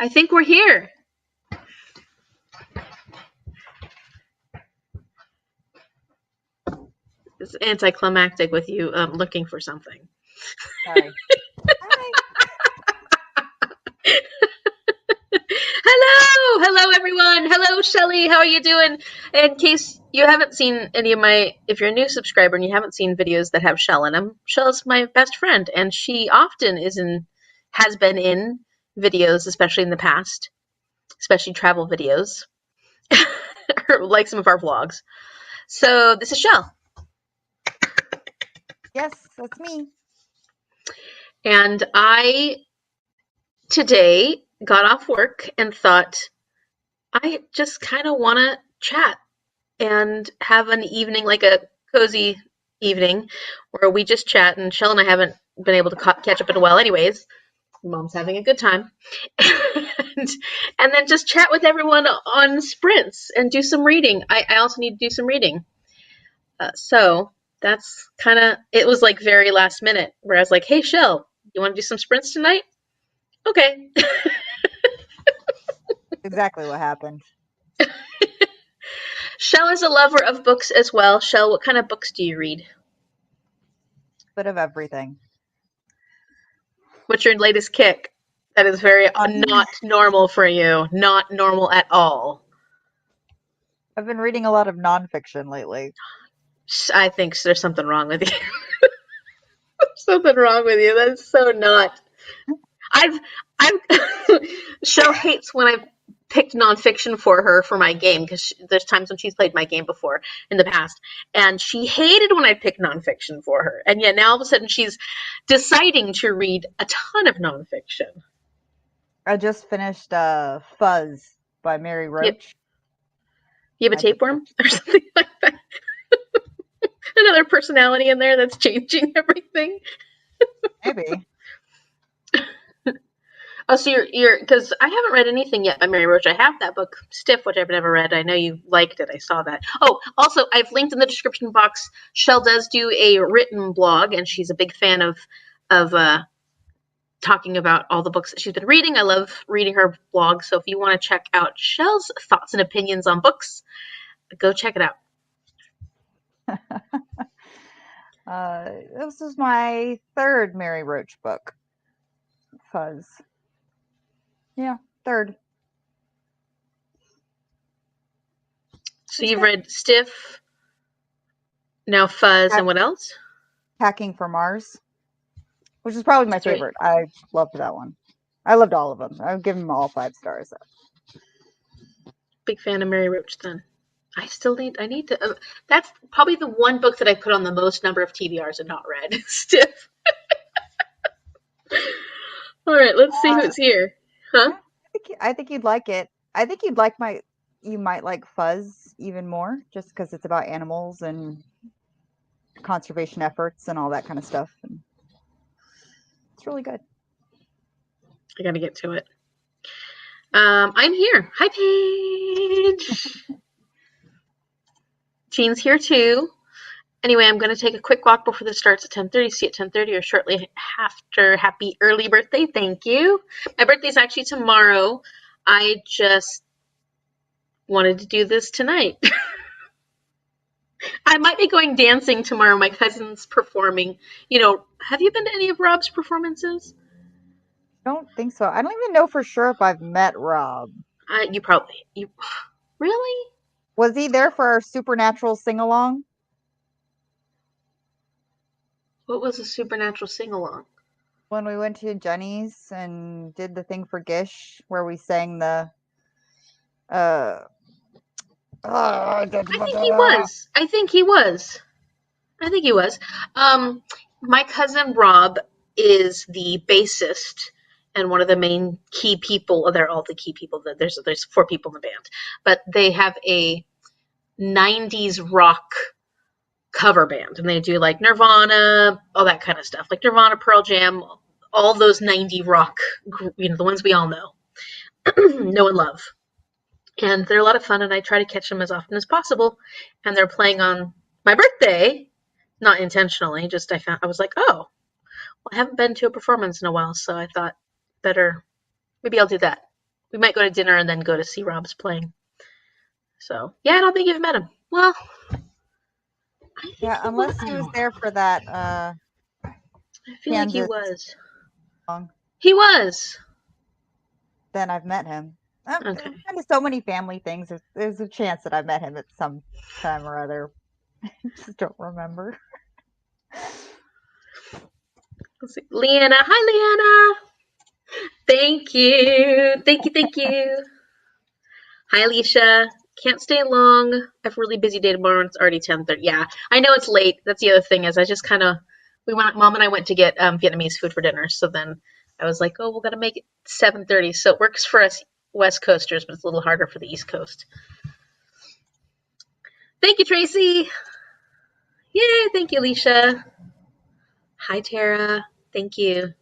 I think we're here. It's anticlimactic with you looking for something. Sorry. Hi. Hello everyone. Hello Shelly, how are you doing? In case you haven't seen any of my, if you're a new subscriber and you haven't seen videos that have Shell in them, Shell's my best friend, and she often has been in videos, especially in the past, especially travel videos, like some of our vlogs. So this is Shell. Yes, that's me. And I today got off work and thought, I just kind of want to chat and have an evening, like a cozy evening, where we just chat. And Shell and I haven't been able to catch up in a while, anyways. Mom's having a good time, and then just chat with everyone on sprints and do some reading. I also need to do some reading, so that's kind of it. Was like very last minute, where I was like, "Hey, Shell, you want to do some sprints tonight?" Okay. Exactly what happened. Shell is a lover of books as well. Shell, what kind of books do you read? Bit of everything. What's your latest kick? That is very not normal for you. Not normal at all. I've been reading a lot of nonfiction lately. I think there's something wrong with you. There's something wrong with you. That's so not. I've Shell hates when I've picked nonfiction for her for my game, because there's times when she's played my game before in the past, and she hated when I picked nonfiction for her, and yet now all of a sudden she's deciding to read a ton of nonfiction. I just finished Fuzz by Mary Roach. You have a tapeworm or something like that? Another personality in there that's changing everything. Maybe. Oh, so you're because I haven't read anything yet by Mary Roach. I have that book, Stiff, which I've never read. I know you liked it. I saw that. Oh, also, I've linked in the description box. Shell does do a written blog, and she's a big fan of talking about all the books that she's been reading. I love reading her blog. So if you want to check out Shell's thoughts and opinions on books, go check it out. This is my third Mary Roach book. Fuzz. Yeah, third. So you've read Stiff, now Fuzz, and what else? Packing for Mars, which is probably my favorite. I loved that one. I loved all of them. I would give them all 5 stars. Big fan of Mary Roach then. I need to. That's probably the one book that I put on the most number of TBRs and not read. Stiff. All right, let's see who's here. Huh? I think you'd like it. I think you might like Fuzz even more, just because it's about animals and conservation efforts and all that kind of stuff. And it's really good. I gotta get to it. I'm here. Hi, Paige. Jean's here too. Anyway, I'm going to take a quick walk before this starts at 10:30. See you at 10:30 or shortly after. Happy early birthday. Thank you. My birthday's actually tomorrow. I just wanted to do this tonight. I might be going dancing tomorrow. My cousin's performing. Have you been to any of Rob's performances? I don't think so. I don't even know for sure if I've met Rob. You really? Was he there for our Supernatural sing-along? What was a Supernatural sing-along? When we went to Jenny's and did the thing for Gish, where we sang the I think he was. My cousin Rob is the bassist and one of the main key people. They're all the key people. There's 4 people in the band, but they have a 90s rock cover band, and they do like Nirvana, all that kind of stuff, like Nirvana, Pearl Jam, all those 90s rock, the ones we all know, know and love. And they're a lot of fun, and I try to catch them as often as possible. And they're playing on my birthday, not intentionally, just I was like, oh, well, I haven't been to a performance in a while, so I thought maybe I'll do that. We might go to dinner and then go to see Rob's playing. So yeah, I don't think you've met him. Well, I think Yeah, he unless he was was. there for that I feel like he Kansas was. song, He was. then I've met him. Okay. Kind of so many family things. There's a chance that I've met him at some time or other. Just don't remember. Let's see. Leanna. Hi, Leanna. Thank you. Thank you. Thank you. Hi, Alicia. Can't stay long. I have a really busy day tomorrow and it's already 10:30. Yeah, I know it's late. That's the other thing is I just kind of, Mom and I went to get Vietnamese food for dinner. So then I was like, oh, we're going to make it 7:30. So it works for us West Coasters, but it's a little harder for the East Coast. Thank you, Tracy. Yay. Thank you, Alicia. Hi, Tara. Thank you.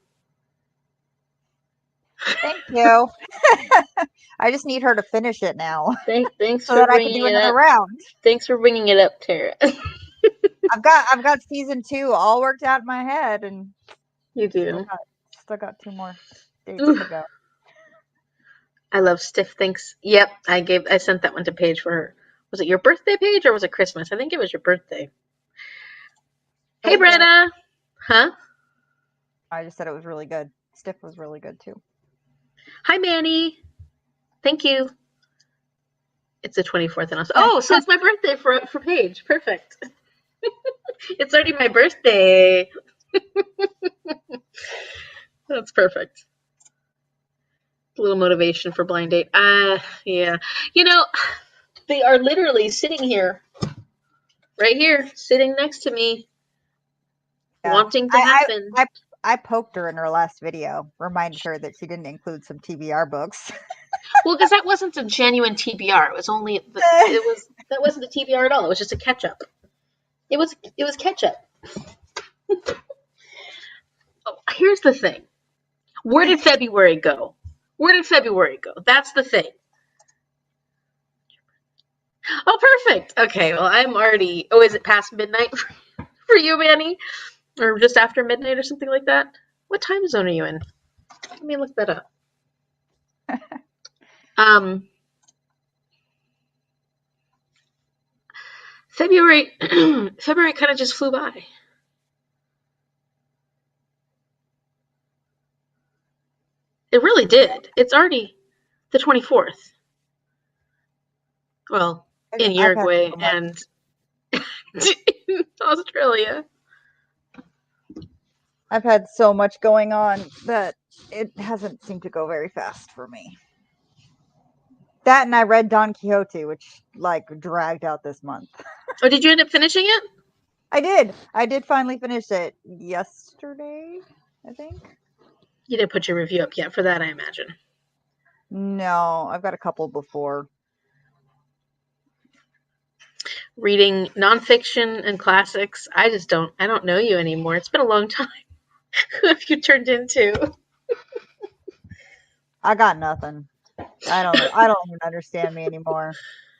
Thank you. I just need her to finish it now Thanks so for that I can bringing do it another up. round. Thanks for bringing it up, Tara. I've got season 2 all worked out in my head, and You still do. got 2 more dates Ooh, to go. I love Stiff Thinks. Yep, I sent that one to Paige for her. Was it your birthday, Paige, or was it Christmas? I think it was your birthday. Hey, Really good. Brenna. Huh? I just said it was really good. Stiff was really good too. Hi, Manny. Thank you. It's the 24th and also. Oh, so it's my birthday for Paige. Perfect. It's already my birthday. That's perfect. A little motivation for blind date. Yeah. You know, they are literally sitting here, right here, sitting next to me, Yeah. wanting to I, happen. I I I poked her in her last video, reminded her that she didn't include some TBR books. Well, because that wasn't a genuine TBR. It was only that wasn't a TBR at all. It was just a catch up. It was catch up. Oh, here's the thing. Where did February go? Where did February go? That's the thing. Oh, perfect. Okay, well, I'm already. Oh, is it past midnight for you, Manny? Or just after midnight or something like that? What time zone are you in? Let me look that up. Um, February. February kind of just flew by. It really did. It's already the 24th. Well, in I've had Uruguay so much. and Australia. I've had so much going on that it hasn't seemed to go very fast for me. That and I read Don Quixote, which like dragged out this month. Oh, did you end up finishing it? I did. I did finally finish it yesterday, I think. You didn't put your review up yet for that, I imagine. No, I've got a couple before. Reading nonfiction and classics. I don't know you anymore. It's been a long time. Who have you turned into? I got nothing. I don't even understand me anymore.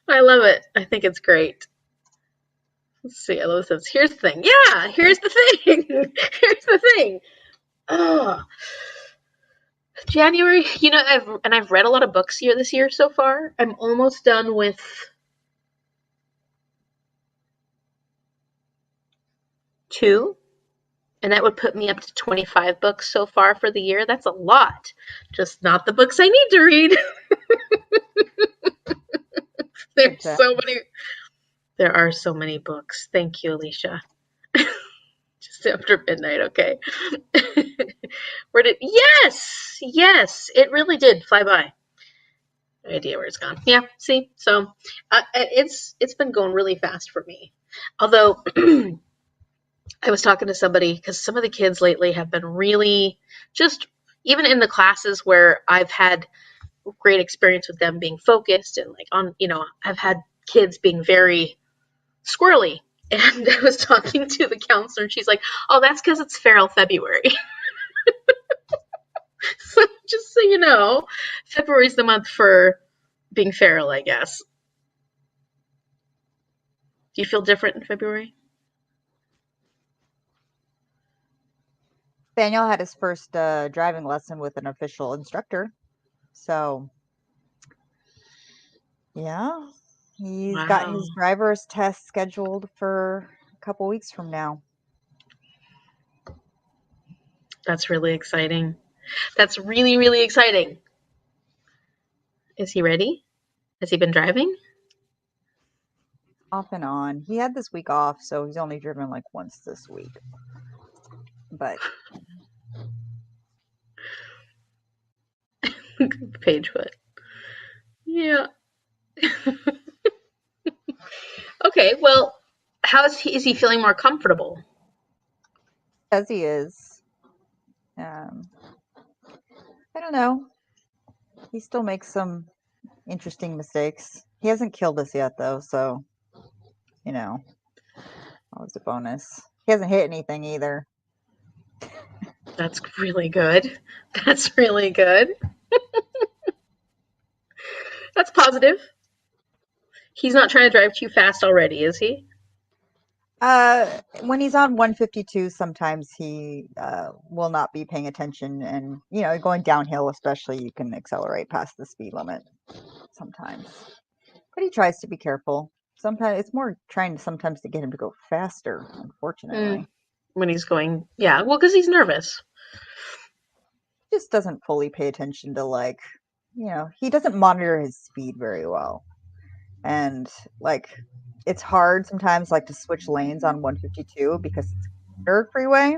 I love it. I think it's great. Let's see. I love this. Here's the thing. Yeah, here's the thing. Here's the thing. Oh, January. I've read a lot of books here this year so far. I'm almost done with 2, and that would put me up to 25 books so far for the year. That's a lot. Just not the books I need to read. There's so many. There are so many books. Thank you, Alicia. Just after midnight, okay. Yes, it really did fly by. No idea where it's gone. Yeah, see, so it's been going really fast for me. Although I was talking to somebody because some of the kids lately have been really just even in the classes where I've had great experience with them being focused and like on I've had kids being very squirrely. And I was talking to the counselor, and she's like, "Oh, that's because it's feral February." So just so you know, February's the month for being feral, I guess. Do you feel different in February? Daniel had his first driving lesson with an official instructor, so Yeah. He's got Wow, his driver's test scheduled for a couple weeks from now. that's really exciting. That's really, really exciting. Is he ready? Has he been driving? Off and on. He had this week off, so he's only driven like once this week. But Pagewood. Yeah. Okay, well, is he feeling more comfortable? as he is, um, I don't know. He still makes some interesting mistakes. He hasn't killed us yet, though, so you know, always a bonus. He hasn't hit anything either. That's really good. That's really good. That's positive. He's not trying to drive too fast already, is he? When he's on 152, sometimes he will not be paying attention, and going downhill, especially, you can accelerate past the speed limit sometimes. But he tries to be careful. Sometimes it's more trying sometimes to get him to go faster, Mm, unfortunately. when he's going, yeah, well, because he's nervous. He just doesn't fully pay attention to he doesn't monitor his speed very well. And like it's hard sometimes like to switch lanes on 152 because it's a dirt freeway.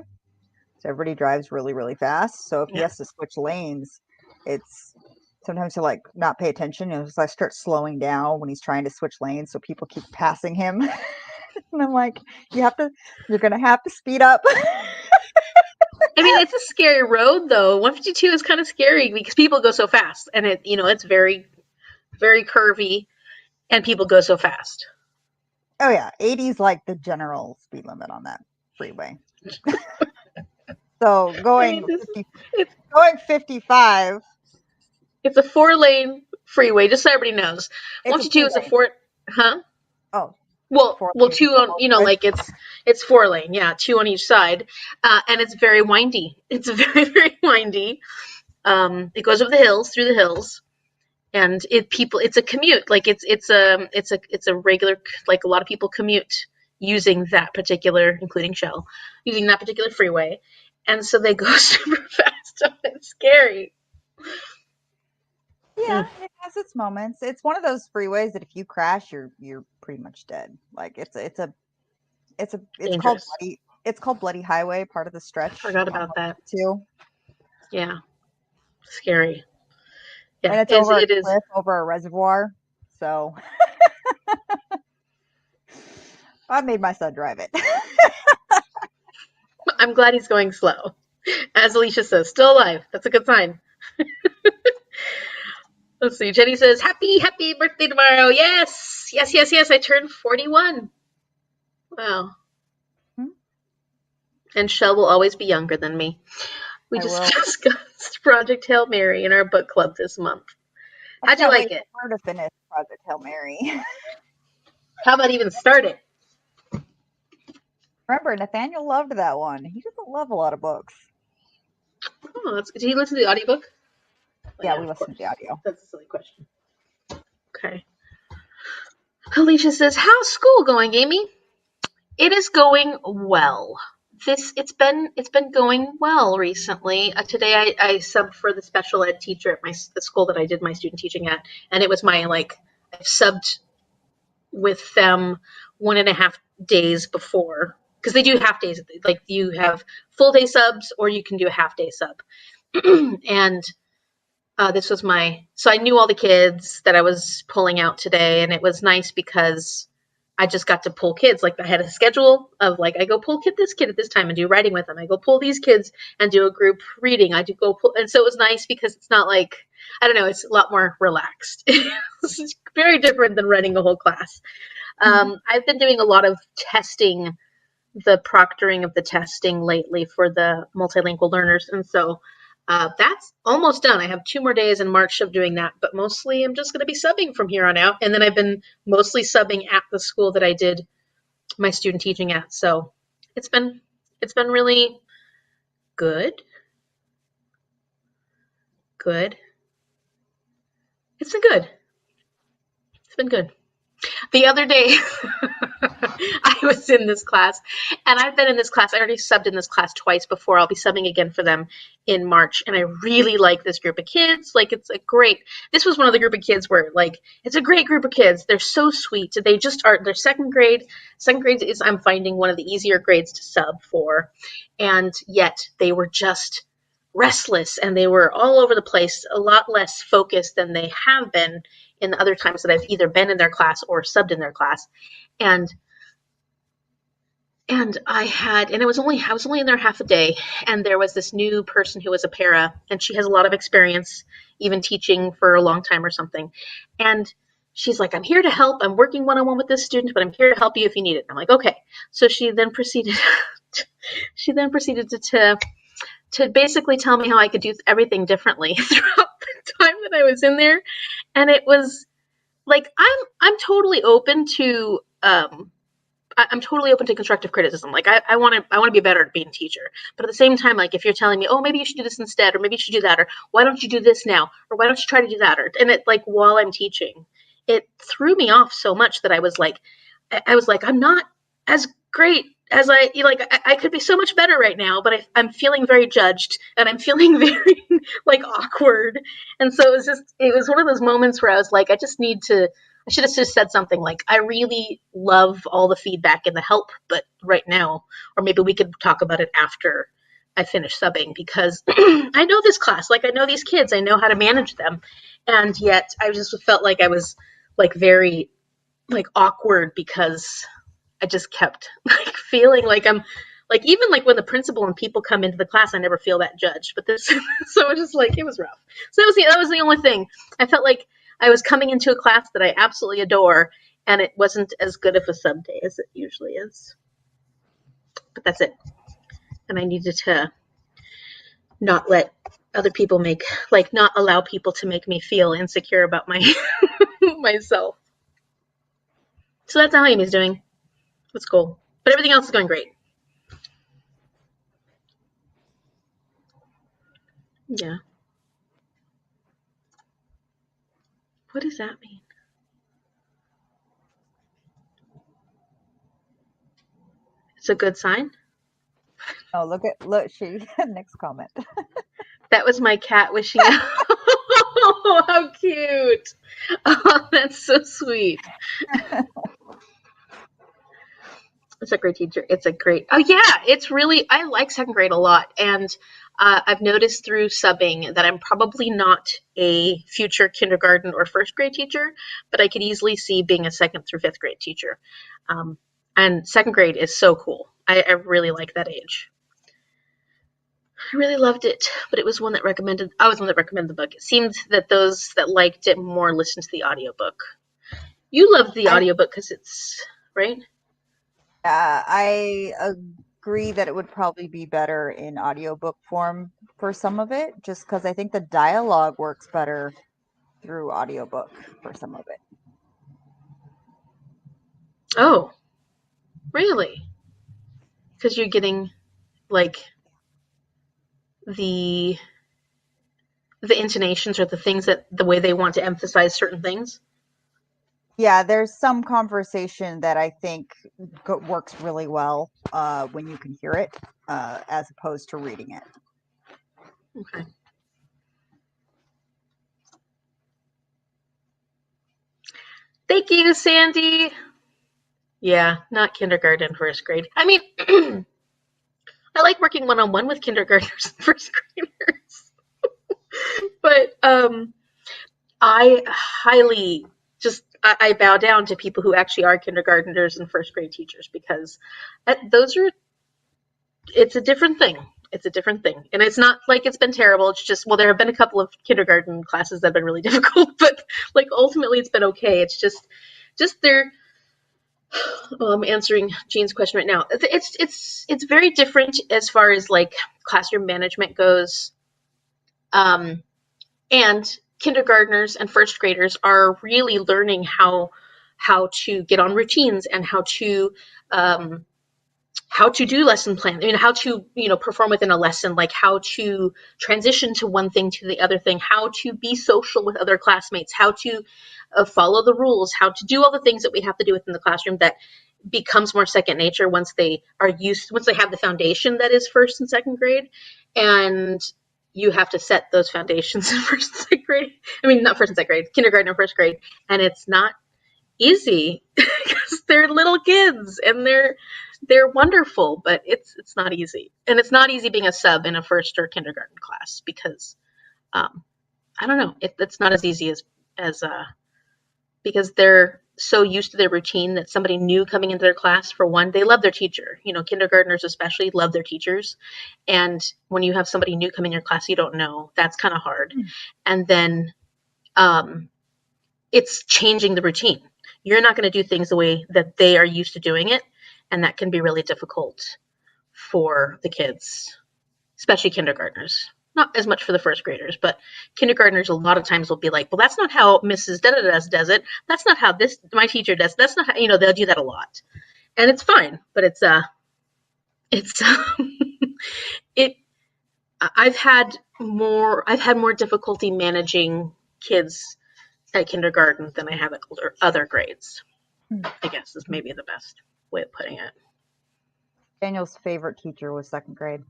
So everybody drives really, really fast. So if he Yeah. has to switch lanes, it's sometimes to like not pay attention. It's like start slowing down when he's trying to switch lanes, so people keep passing him. And I'm like, you're gonna have to speed up. I mean, it's a scary road, though. 152 is kind of scary because people go so fast, and it's very, very curvy, and people go so fast. Oh yeah, 80 is like the general speed limit on that freeway. So I mean, it's going 55, it's a 4-lane freeway, just so everybody knows. it's a 152 two is a lane. four, huh? Oh, Well, 4 lanes two instead on, of both ways. like it's 4-lane, yeah, two on each side, and it's very windy. It's very, very windy. It goes over the hills, through the hills, and it's a commute. Like it's a regular, like a lot of people commute using that particular, including Shell, using that particular freeway, and so they go super fast. So it's scary. Yeah, Mm, it has its moments. It's one of those freeways that if you crash, you're pretty much dead. Like dangerous. it's called Bloody Highway, part of the stretch Forgot on about that. 152. Yeah, scary. And Yeah, it's is over a it is. cliff over a reservoir. So I made my son drive it. I'm glad he's going slow. As Alicia says, still alive. That's a good sign. Let's see. Jenny says, happy birthday tomorrow. Yes. Yes, yes, yes. I turned 41. Wow. Hmm, And Shell will always be younger than me. We I just will. discussed Project Hail Mary in our book club this month. I How'd you can't like wait it? for her to finish Project Hail Mary. How about even start it? Remember, Nathaniel loved that one. He doesn't love a lot of books. Oh, did you listen to the audiobook? Oh, Yeah, yeah, we of listened to course. the audio. That's a silly question. Okay. Alicia says, how's school going, Amy? It is going well. It's been going well recently. Today I subbed for the special ed teacher at the school that I did my student teaching at, and it was my like I've subbed with them 1.5 days before because they do half days. Like you have full day subs or you can do a half day sub, and this was so I knew all the kids that I was pulling out today, and it was nice because I just got to pull kids. Like I had a schedule of like I go pull this kid at this time and do writing with them. I go pull these kids and do a group reading. I do go pull, and so it was nice because it's not like I don't know. It's a lot more relaxed. It's very different than running a whole class. Mhm. I've been doing a lot of testing, the proctoring of the testing lately for the multilingual learners, and so that's almost done. I have 2 more days in March of doing that, but mostly I'm just going to be subbing from here on out. And then I've been mostly subbing at the school that I did my student teaching at. So it's been it's been really good. Good. It's been good. It's been good. The other day, I was in this class, and I've been in this class. I already subbed in this class twice before. I'll be subbing again for them in March, and I really like this group of kids. Like, it's a great. This was one of the group of kids where, like, it's a great group of kids. They're so sweet. They just are. They're second grade. Second grade is, I'm finding, one of the easier grades to sub for, and yet they were just restless and they were all over the place, a lot less focused than they have been in the other times that I've either been in their class or subbed in their class. And I was only in there half a day, and there was this new person who was a para, and she has a lot of experience, even teaching for a long time or something. And she's like, I'm here to help. I'm working one-on-one with this student, but I'm here to help you if you need it. I'm like, okay. So she then proceeded to basically tell me how I could do everything differently throughout the time that I was in there. And it was like, I'm totally open to I'm totally open to constructive criticism. Like, I want to be better at being a teacher. But at the same time, like, if you're telling me, oh, maybe you should do this instead, or maybe you should do that, or why don't you do this now, or why don't you try to do that, and it, like, while I'm teaching, it threw me off so much that I was like, I'm not as great as I could be so much better right now, but I'm feeling very judged, and I'm feeling very, like, awkward. And so it was one of those moments where I was like, I should have just said something like, I really love all the feedback and the help, but right now, or maybe we could talk about it after I finish subbing, because I know this class, like, I know these kids, I know how to manage them. And yet I just felt like I was, like, very, like, awkward, because I just kept, like, feeling like I'm, like, even, like, when the principal and people come into the class, I never feel that judged. But this, so it was just like, it was rough. So that was the only thing. I felt like I was coming into a class that I absolutely adore, and it wasn't as good of a sub day as it usually is. But that's it. And I needed to not let other people not allow people to make me feel insecure about myself. So that's how Amy's doing. It's cool. But everything else is going great. Yeah. What does that mean? It's a good sign. Oh, look, she next comment. That was my cat wishing out. Oh, how cute. Oh, that's so sweet. It's a great teacher. Oh yeah, it's really, I like second grade a lot. And I've noticed through subbing that I'm probably not a future kindergarten or first grade teacher, but I could easily see being a second through fifth grade teacher. And second grade is so cool. I really like that age. I really loved it, but I was the one that recommended the book. It seemed that those that liked it more listened to the audiobook. You loved the audiobook because it's, right? I agree that it would probably be better in audiobook form for some of it, just because I think the dialogue works better through audiobook for some of it. Oh, really? Because you're getting, like, the intonations or the things that the way they want to emphasize certain things. Yeah, there's some conversation that I think works really well when you can hear it, as opposed to reading it. Okay. Thank you, Sandy. Yeah, not kindergarten, first grade. I mean, I like working one-on-one with kindergartners and first graders. But I highly I bow down to people who actually are kindergartners and first grade teachers, because it's a different thing. It's a different thing. And it's not like it's been terrible. It's just, well, there have been a couple of kindergarten classes that have been really difficult, but, like, ultimately it's been okay. It's just they're, I'm answering Jean's question right now. It's very different as far as, like, classroom management goes. And kindergartners and first graders are really learning how to get on routines and how to how to do lesson plan, how to, perform within a lesson, like how to transition to one thing to the other thing, how to be social with other classmates, how to follow the rules, how to do all the things that we have to do within the classroom that becomes more second nature once they have the foundation that is first and second grade. And you have to set those foundations in first and second grade. I mean, not first and second grade, kindergarten and first grade. And it's not easy because they're little kids and they're wonderful, but it's not easy. And it's not easy being a sub in a first or kindergarten class because I don't know, it's not as easy as because they're so used to their routine that somebody new coming into their class, for one, they love their teacher. Kindergartners especially love their teachers. And when you have somebody new come in your class you don't know, that's kind of hard. And then it's changing the routine. You're not going to do things the way that they are used to doing it. And that can be really difficult for the kids, especially kindergartners. Not as much for the first graders, but kindergartners a lot of times will be like, well, that's not how Mrs. Da-da-da does it. That's not how my teacher does. That's not how, they'll do that a lot. And it's fine, but I've had more difficulty managing kids at kindergarten than I have at other grades, I guess is maybe the best way of putting it. Daniel's favorite teacher was second grade.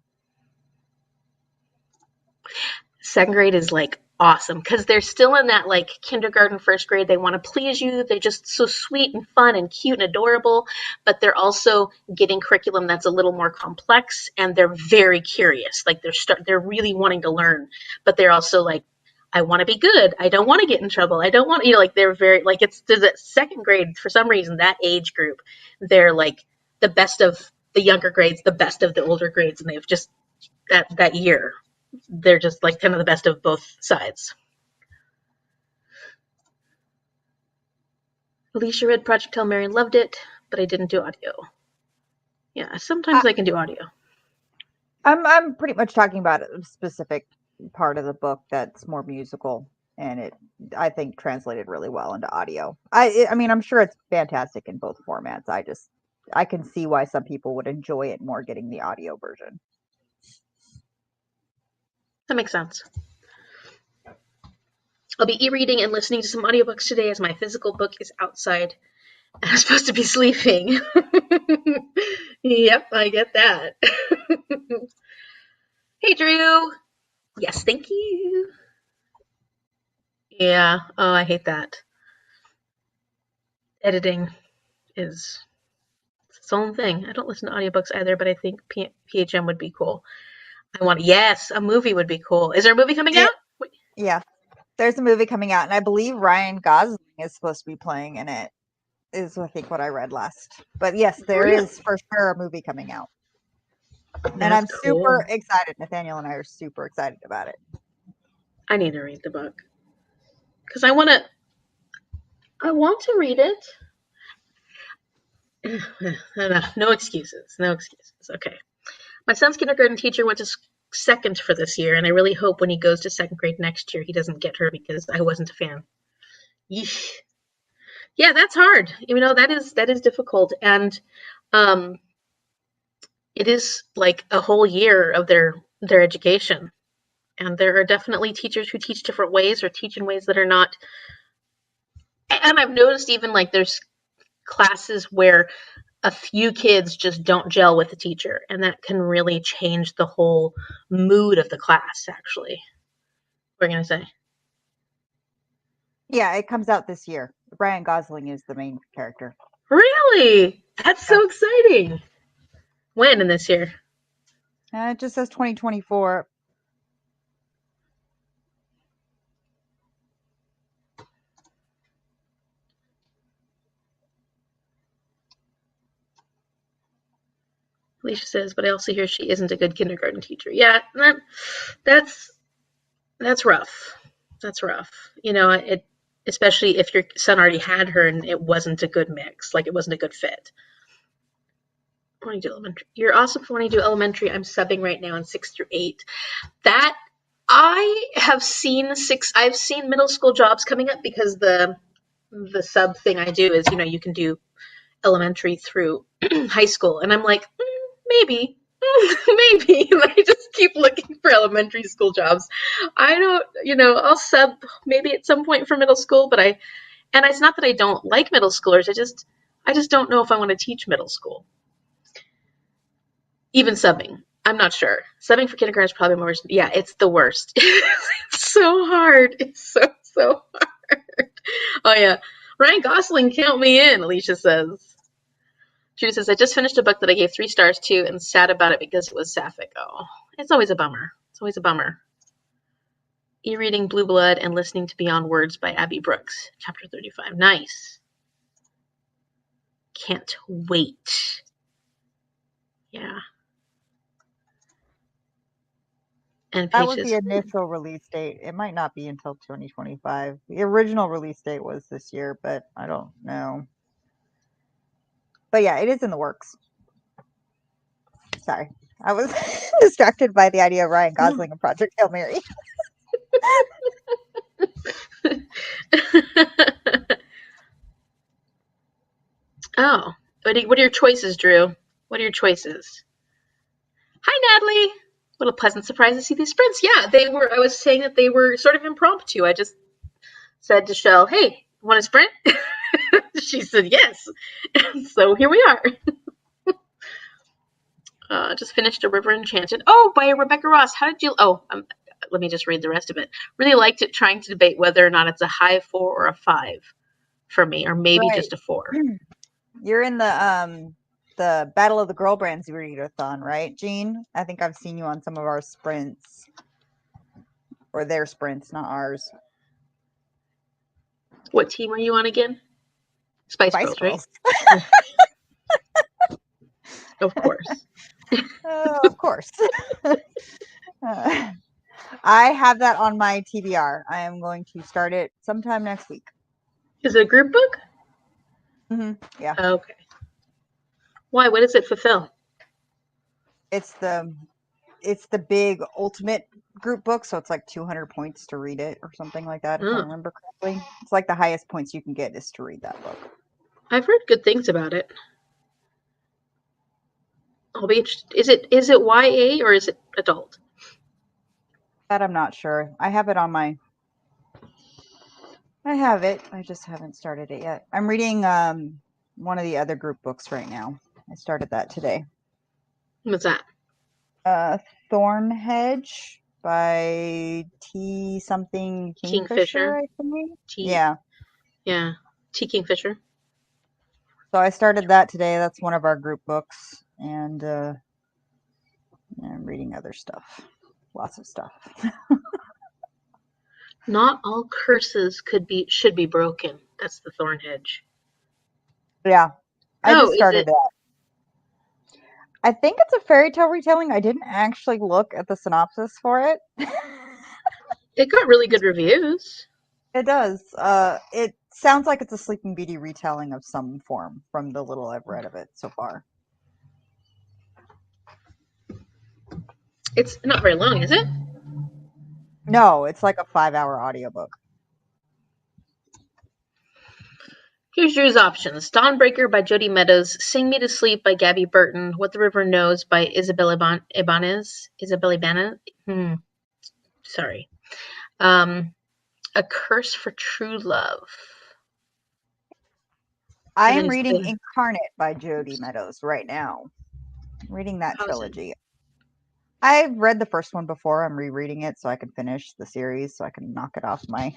Second grade is like awesome because they're still in that like kindergarten, first grade. They want to please you. They're just so sweet and fun and cute and adorable, but they're also getting curriculum that's a little more complex, and they're very curious. Like they're really wanting to learn, but they're also like, I want to be good. I don't want to get in trouble. I don't want, like they're very like there's that second grade for some reason, that age group, they're like the best of the younger grades, the best of the older grades, and they've just that year. They're just like kind of the best of both sides. Alicia read Project Hail Mary and loved it, but I didn't do audio. Yeah, sometimes I can do audio. I'm pretty much talking about a specific part of the book that's more musical, and it I think translated really well into audio. I mean, I'm sure it's fantastic in both formats. I can see why some people would enjoy it more getting the audio version. That makes sense. I'll be e-reading and listening to some audiobooks today as my physical book is outside and I'm supposed to be sleeping. Yep, I get that. Hey, Drew. Yes, thank you. Yeah, oh, I hate that. Editing is its own thing. I don't listen to audiobooks either, but I think PHM would be cool. Yes, a movie would be cool. Is there a movie coming out? Yeah, there's a movie coming out, and I believe Ryan Gosling is supposed to be playing in it, is I think what I read last. But yes, there is for sure a movie coming out. And I'm super excited. Nathaniel and I are super excited about it. I need to read the book. Because I want to read it. No excuses. No excuses. Okay. My son's kindergarten teacher went to second for this year, and I really hope when he goes to second grade next year he doesn't get her because I wasn't a fan. Yeesh. Yeah, that's hard. That is difficult, and it is like a whole year of their education. And there are definitely teachers who teach different ways or teach in ways that are not. And I've noticed even like there's classes where a few kids just don't gel with the teacher, and that can really change the whole mood of the class, actually. What are you going to say? Yeah, it comes out this year. Ryan Gosling is the main character. Really? That's so exciting. When in this year? It just says 2024. Alicia says, but I also hear she isn't a good kindergarten teacher. Yeah, that's rough. That's rough. Especially if your son already had her and it wasn't a good mix, like it wasn't a good fit. When you do elementary, you're awesome for when you do elementary. I'm subbing right now in 6 through 8. That I have seen I've seen middle school jobs coming up because the sub thing I do is you can do elementary through high school, and I'm like, maybe. Maybe. I just keep looking for elementary school jobs. I don't, I'll sub maybe at some point for middle school, and it's not that I don't like middle schoolers. I just don't know if I want to teach middle school. Even subbing. I'm not sure. Subbing for kindergarten is probably more, yeah, it's the worst. It's so hard. It's so hard. Oh, yeah. Ryan Gosling, count me in, Alicia says. Judy says, I just finished a book that I gave 3 stars to and sad about it because it was sapphic. Oh, it's always a bummer. It's always a bummer. E-reading Blue Blood and listening to Beyond Words by Abby Brooks. Chapter 35. Nice. Can't wait. Yeah. And That was the initial release date. It might not be until 2025. The original release date was this year, but I don't know. But yeah, it is in the works. Sorry. I was distracted by the idea of Ryan Gosling and Project Hail Mary. Oh, what are your choices, Drew? What are your choices? Hi, Natalie. What a pleasant surprise to see these sprints. Yeah, they were. I was saying that they were sort of impromptu. I just said to Shell, "Hey, want to sprint?" She said yes. So here we are. Just finished A River Enchanted. Oh, by Rebecca Ross. How did you? Oh, let me just read the rest of it. Really liked it. Trying to debate whether or not it's a high 4 or a 5 for me, or maybe just a 4. You're in the Battle of the Girl Brands readathon, right, Jean? I think I've seen you on some of our sprints, or their sprints, not ours. What team are you on again? Spice Girls, right? Of course. Of course. I have that on my TBR. I am going to start it sometime next week. Is it a group book? Mm-hmm. Yeah. Okay. Why? What does it fulfill? It's the big ultimate group book, so it's like 200 points to read it or something like that, if I remember correctly. It's like the highest points you can get is to read that book. I've heard good things about it. I'll be interested. Is it YA or is it adult? That I'm not sure. I have it on my. I have it. I just haven't started it yet. I'm reading one of the other group books right now. I started that today. What's that? Thornhedge by T something Kingfisher, I think. Yeah. Yeah. T Kingfisher. So I started that today. That's one of our group books, and I'm reading other stuff. Lots of stuff. Not all curses should be broken. That's the Thornhedge. Yeah. I just started that. I think it's a fairy tale retelling. I didn't actually look at the synopsis for it. It got really good reviews. It does. It sounds like it's a Sleeping Beauty retelling of some form from the little I've read of it so far. It's not very long, is it? No, it's like a 5-hour audiobook. Here's Drew's options. Dawnbreaker by Jody Meadows, Sing Me to Sleep by Gabby Burton, What the River Knows by Isabel Ibanez. Sorry. A Curse for True Love. I am reading Incarnate by Jody Meadows right now. I'm reading that trilogy. I've read the first one before. I'm rereading it so I can finish the series, so I can knock it off my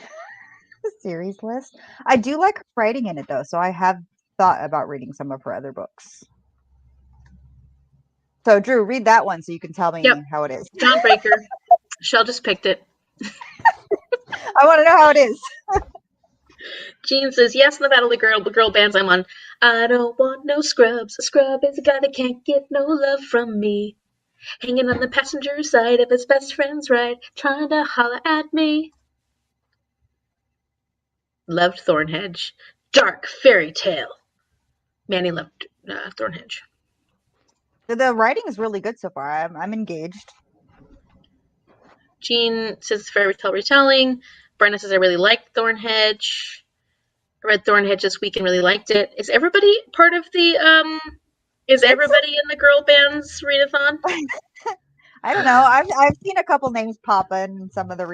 series list. I do like writing in it, though, so I have thought about reading some of her other books. So, Drew, read that one so you can tell me how it is. Dawnbreaker. Shell just picked it. I want to know how it is. Jean says, yes, in the Battle of the Girl Bands I'm on. I don't want no scrubs. A scrub is a guy that can't get no love from me. Hanging on the passenger side of his best friend's ride, trying to holler at me. Loved Thornhedge. Dark fairy tale. Manny loved Thornhedge. The writing is really good so far. I'm engaged. Jean says fairy tale retelling. Brenna says I really liked Thornhedge. I read Thornhedge this week and really liked it. Is everybody part of the Is It's everybody in the girl band's readathon? I don't know. I've seen a couple names pop in some of the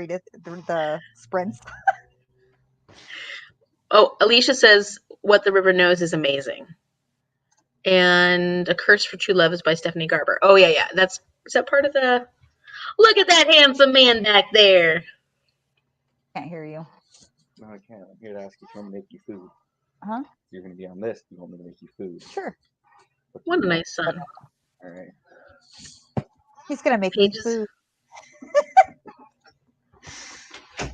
the sprints. Oh, Alicia says What the River Knows is amazing. And A Curse for True Love is by Stephanie Garber. Oh yeah. Is that part of the Look at that handsome man back there. Can't hear you. No, I can't. I'm here to ask you if you want me to make you food. Huh? You're going to be on this. You want me to make you food. Sure. What a nice son. All right. He's gonna make Pages. me food.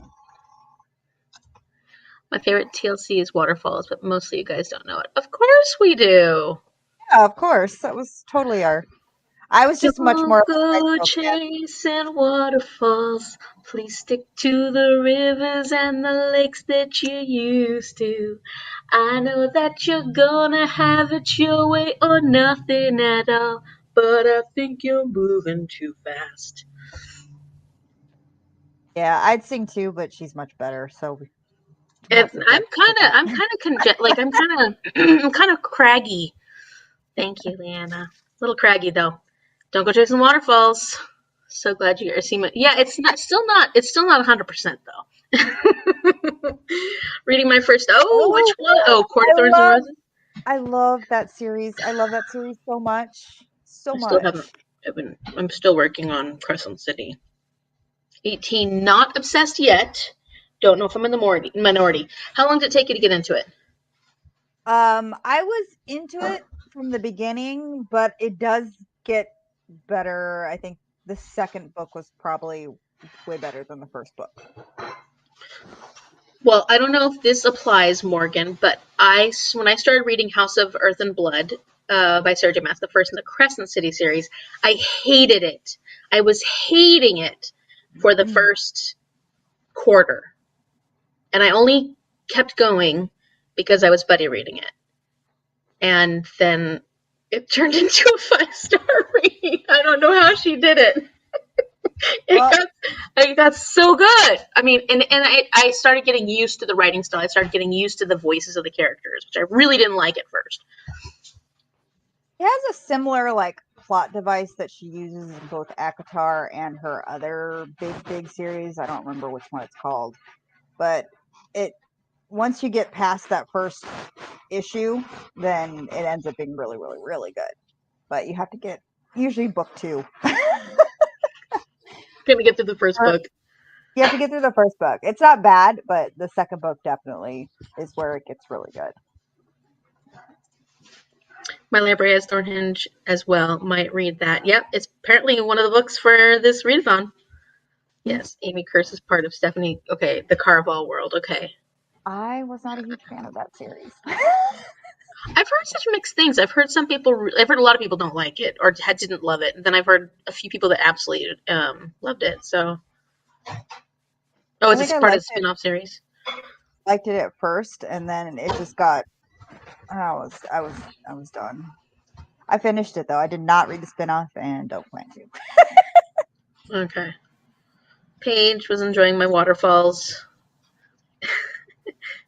My favorite TLC is Waterfalls, but mostly you guys don't know it. Of course we do. Yeah, of course. That was totally our. I was just much more. Don't go chasing waterfalls. Please stick to the rivers and the lakes that you used to. I know that you're gonna have it your way or nothing at all, but I think you're moving too fast. Yeah, I'd sing too, but she's much better. So I'm kind of craggy. Thank you, Leanna. A little craggy though. Don't go chasing waterfalls. So glad you guys see me. Yeah, it's still not 100% though. Reading my first. Oh, which one? Oh, Court of Thorns and Roses. I love that series. I love that series so much. I still haven't. I'm still working on Crescent City. 18, not obsessed yet. Don't know if I'm in the minority. How long did it take you to get into it? I was into it from the beginning, but it does get better. I think the second book was probably way better than the first book. Well, I don't know if this applies, Morgan, but when I started reading House of Earth and Blood by Sarah J. Maas, the first in the Crescent City series, I hated it. I was hating it for the first quarter. And I only kept going because I was buddy reading it. And then it turned into a 5-star read. I don't know how she did it. It got so good. I mean, and I started getting used to the writing style. I started getting used to the voices of the characters, which I really didn't like at first. It has a similar plot device that she uses in both ACOTAR and her other big series. I don't remember which one it's called, but once you get past that first issue, then it ends up being really, really, really good. But you have to get usually book 2. Gonna get through the first book. You have to get through the first book. It's not bad, but the second book definitely is where it gets really good. My library has Thornhinge as well. Might read that. Yep, it's apparently one of the books for this readathon. Yes, Amy Curse is part of Stephanie. Okay, the Caraval world. Okay. I was not a huge fan of that series. I've heard such mixed things. I've heard a lot of people don't like it or didn't love it. And then I've heard a few people that absolutely loved it. So, it's part of the spin-off series. Liked it at first, and then it just got. I was done. I finished it though. I did not read the spin-off and don't plan to. Okay. Paige was enjoying my waterfalls.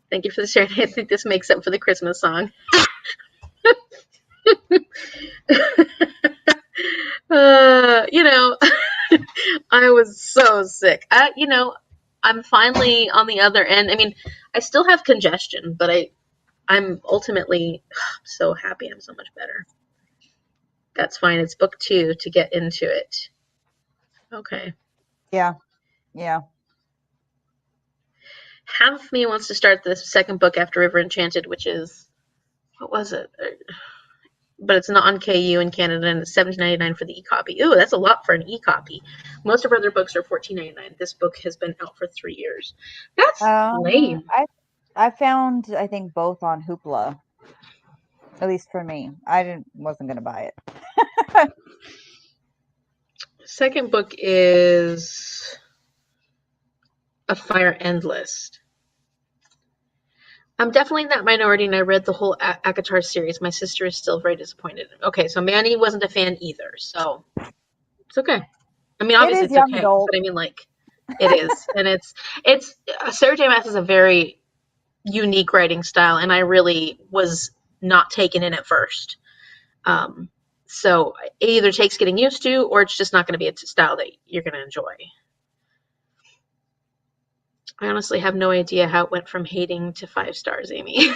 Thank you for the share. I think this makes up for the Christmas song. I was so sick. I'm finally on the other end. I mean, I still have congestion, but I'm ultimately so happy. I'm so much better. That's fine. It's book 2 to get into it. Okay. Yeah. Half of me wants to start the second book after River Enchanted, which is, what was it? But it's not on KU in Canada, and it's $17.99 for the e-copy. Ooh, that's a lot for an e-copy. Most of our other books are $14.99. This book has been out for 3 years. That's lame. I found, I think, both on Hoopla. At least for me. I wasn't going to buy it. Second book is A Fire Endless. I'm definitely in that minority, and I read the whole ACOTAR series. My sister is still very disappointed. Okay, so Manny wasn't a fan either, so it's okay. I mean, obviously it's okay, but I mean, it is. And it's Sarah J. Maas has a very unique writing style, and I really was not taken in at first. So it either takes getting used to, or it's just not going to be a style that you're going to enjoy. I honestly have no idea how it went from hating to 5 stars, Amy.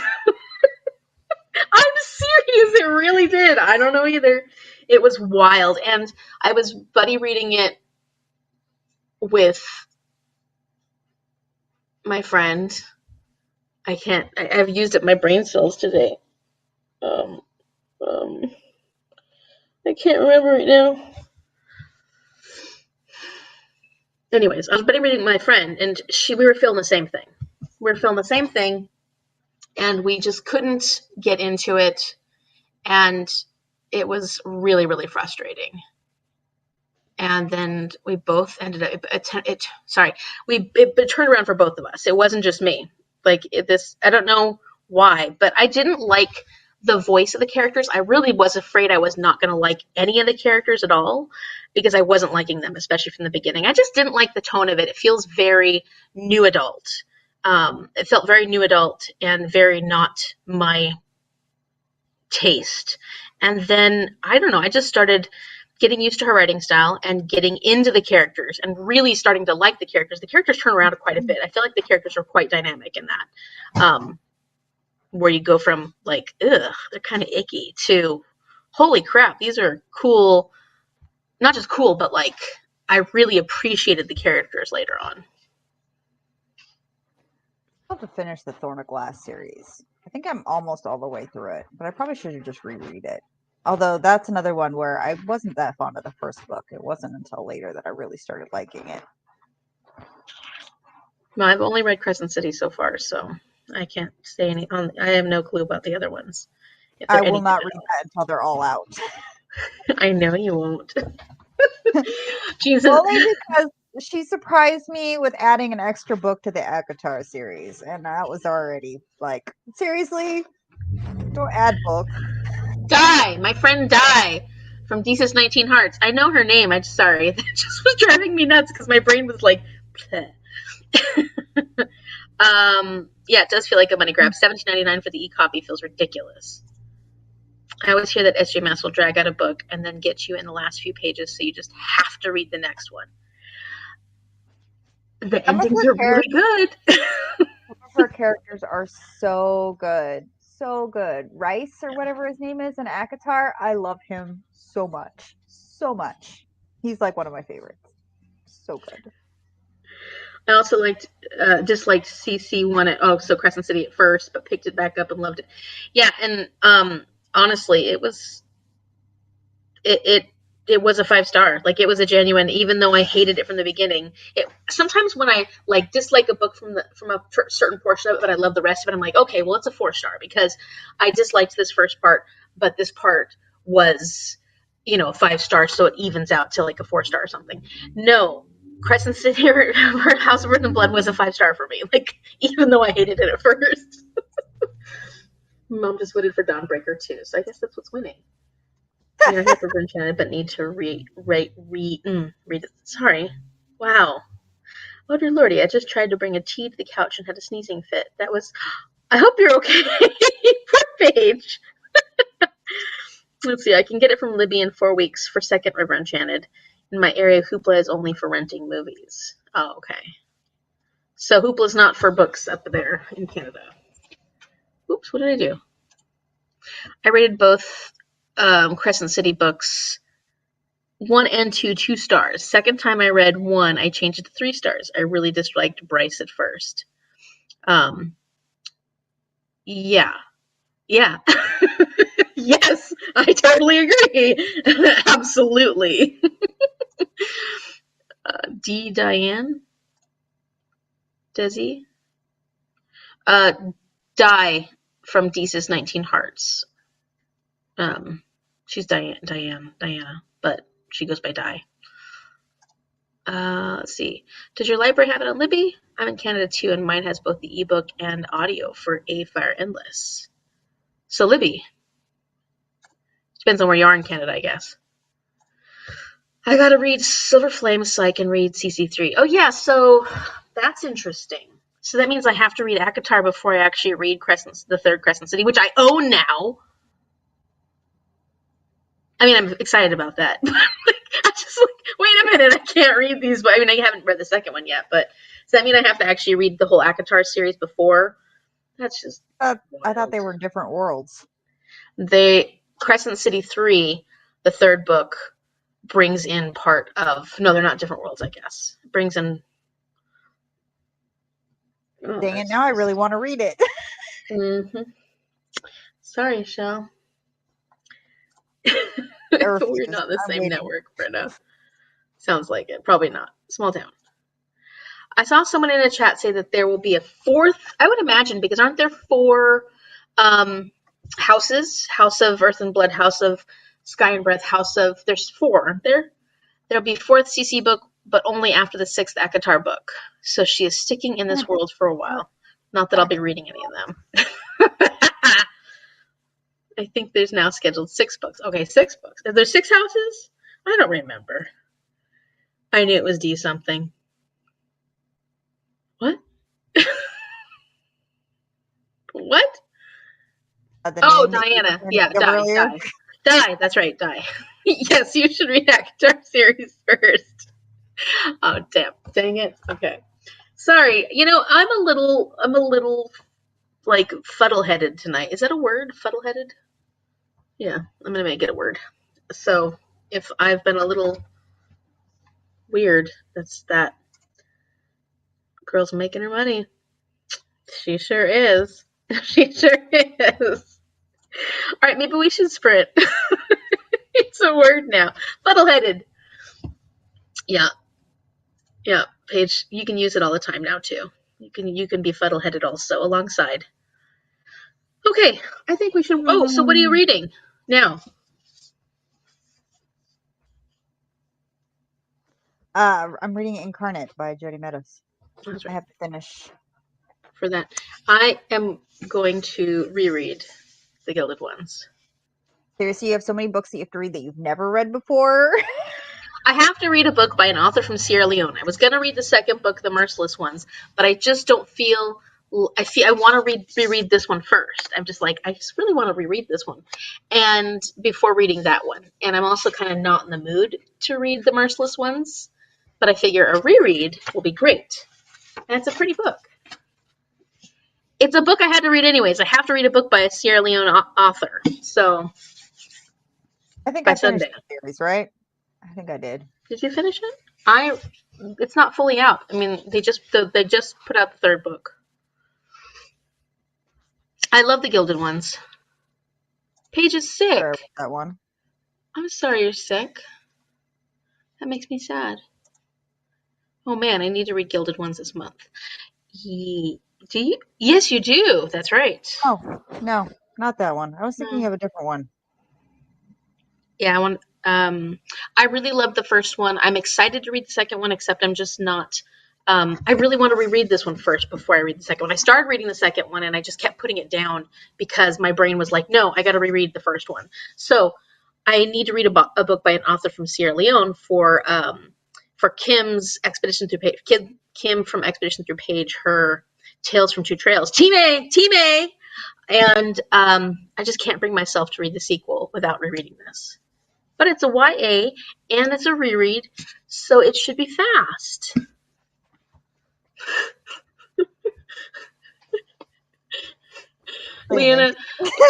I'm serious, it really did. I don't know either. It was wild. And I was buddy reading it with my friend. I've used up my brain cells today. Um, I can't remember right now. Anyways, I was buddy reading with my friend, and we were feeling the same thing. And we just couldn't get into it, and it was really, really frustrating. And then we both ended up it turned around for both of us. It wasn't just me. Like I don't know why, but I didn't like the voice of the characters. I really was afraid I was not going to like any of the characters at all, because I wasn't liking them, especially from the beginning. I just didn't like the tone of it. It feels very new adult. It felt very new adult and very not my taste. And then, I don't know, I just started getting used to her writing style and getting into the characters and really starting to like the characters. The characters turn around quite a bit. I feel like the characters are quite dynamic in that. Where you go from like, ugh, they're kind of icky, to holy crap, these are cool. Not just cool, but like I really appreciated the characters later on. I'll have to finish the Thorn of Glass series. I think I'm almost all the way through it, but I probably should have just reread it. Although that's another one where I wasn't that fond of the first book. It wasn't until later that I really started liking it. Well, I've only read Crescent City so far, so I can't say any. I have no clue about the other ones. I will not read that until they're all out. I know you won't. Jesus. Only because she surprised me with adding an extra book to the ACOTAR series, and that was already like, seriously? Don't add books. Die! My friend Die from Thesis 19 Hearts. I know her name. I'm sorry. That just was driving me nuts because my brain was like, yeah, it does feel like a money grab. $17.99 for the e-copy feels ridiculous. I always hear that SJ Maas will drag out a book and then get you in the last few pages, so you just have to read the next one. The endings are really good. Her characters are so good. So good. Rice, or whatever his name is in ACOTAR, I love him so much. So much. He's like one of my favorites. So good. I also disliked CC1 so Crescent City at first, but picked it back up and loved it. Yeah, and honestly, it was a 5-star. Like, it was a genuine, even though I hated it from the beginning. Sometimes when I like dislike a book from a certain portion of it, but I love the rest of it, I'm like, okay, well, it's a 4-star because I disliked this first part, but this part was, a 5-star, so it evens out to like a 4-star or something. No, Crescent City or House of Earth and Blood was a 5-star for me. Like, even though I hated it at first. Mom just voted for Dawnbreaker too, so I guess that's what's winning. I have Revenge Channel, but need to read it. Sorry. Wow. Oh dear lordy, I just tried to bring a tea to the couch and had a sneezing fit. That was... I hope you're okay. Poor Paige. Let's see, I can get it from Libby in 4 weeks for second River Enchanted. In my area, Hoopla is only for renting movies. Oh, okay. So Hoopla's not for books up there in Canada. Oops, what did I do? I rated both Crescent City books 1 and 2 stars. Second time I read 1, I changed it to 3 stars. I really disliked Bryce at first. Yeah. Yes, I totally agree. Absolutely. D. Diane? Desi? Die from Thesis 19 Hearts. She's Diana, but she goes by Die. Let's see. Does your library have it on Libby? I'm in Canada too, and mine has both the ebook and audio for A Fire Endless. So Libby. Depends on where you are in Canada, I guess. I gotta read Silver Flames so I can read CC3. Oh yeah, so that's interesting. So that means I have to read ACOTAR before I actually read the third Crescent City, which I own now. I mean, I'm excited about that. I'm just like, wait a minute, I can't read these. But I mean, I haven't read the second one yet. But does that mean I have to actually read the whole ACOTAR series before? That's just I thought they wild. were different worlds. Crescent City 3, the third book, brings in part of. No, they're not different worlds. I guess brings in. Oh, Dang it! Now I really want to read it. Mm-hmm. Sorry, Shell. I We're refuse. not the I'm same waiting. network, Brenda. Sounds like it. Probably not. Small town. I saw someone in the chat say that there will be a fourth. I would imagine, because aren't there 4 houses? House of Earth and Blood, House of Sky and Breath, House of. There's 4, aren't there? There'll be 4th CC book, but only after the 6th ACOTAR book. So she is sticking in this world for a while. Not that I'll be reading any of them. I think there's now scheduled 6 books. Okay, 6 books. Are there 6 houses? I don't remember. I knew it was D something. What? What? Oh, Diana. Yeah, Die. That's right, Die. Yes, you should read ACOTAR series first. Oh, dang it. Okay. Sorry. I'm a little like fuddle-headed tonight. Is that a word? Fuddle-headed? Yeah, I'm gonna make it a word. So if I've been a little weird, that's that. Girl's making her money. She sure is. She sure is. All right, maybe we should sprint. It's a word now. Fuddle-headed. Yeah. Paige, you can use it all the time now too. You can be fuddle-headed also alongside. Okay, I think we should. Oh, so what are you reading now? I'm reading Incarnate by Jody Meadows. That's right. I have to finish. For that, I am going to reread The Gilded Ones. Seriously, you have so many books that you have to read that you've never read before. I have to read a book by an author from Sierra Leone. I was going to read the second book, The Merciless Ones, but I just don't feel. I want to reread this one first. I'm just like, I just really want to reread this one, and before reading that one. And I'm also kind of not in the mood to read The Merciless Ones, but I figure a reread will be great. And it's a pretty book. It's a book I had to read anyways. I have to read a book by a Sierra Leone author. So I think by I finished Sunday. the series, right? I think I did. Did you finish it? It's not fully out. I mean, they just put out the third book. I love The Gilded Ones. Paige is sick. Sorry about that one. I'm sorry you're sick. That makes me sad. Oh man, I need to read Gilded Ones this month. Do you? Yes, you do. That's right. Oh, no, not that one. I was thinking of a different one. Yeah, I really loved the first one. I'm excited to read the second one, except I'm just not. I really want to reread this one first before I read the second one. I started reading the second one, and I just kept putting it down because my brain was like, no, I got to reread the first one. So I need to read a book by an author from Sierra Leone for Kim's Expedition Through Page. Kim from Expedition Through Page, her Tales from Two Trails. Team A! And I just can't bring myself to read the sequel without rereading this. But it's a YA, and it's a reread, so it should be fast. Leanna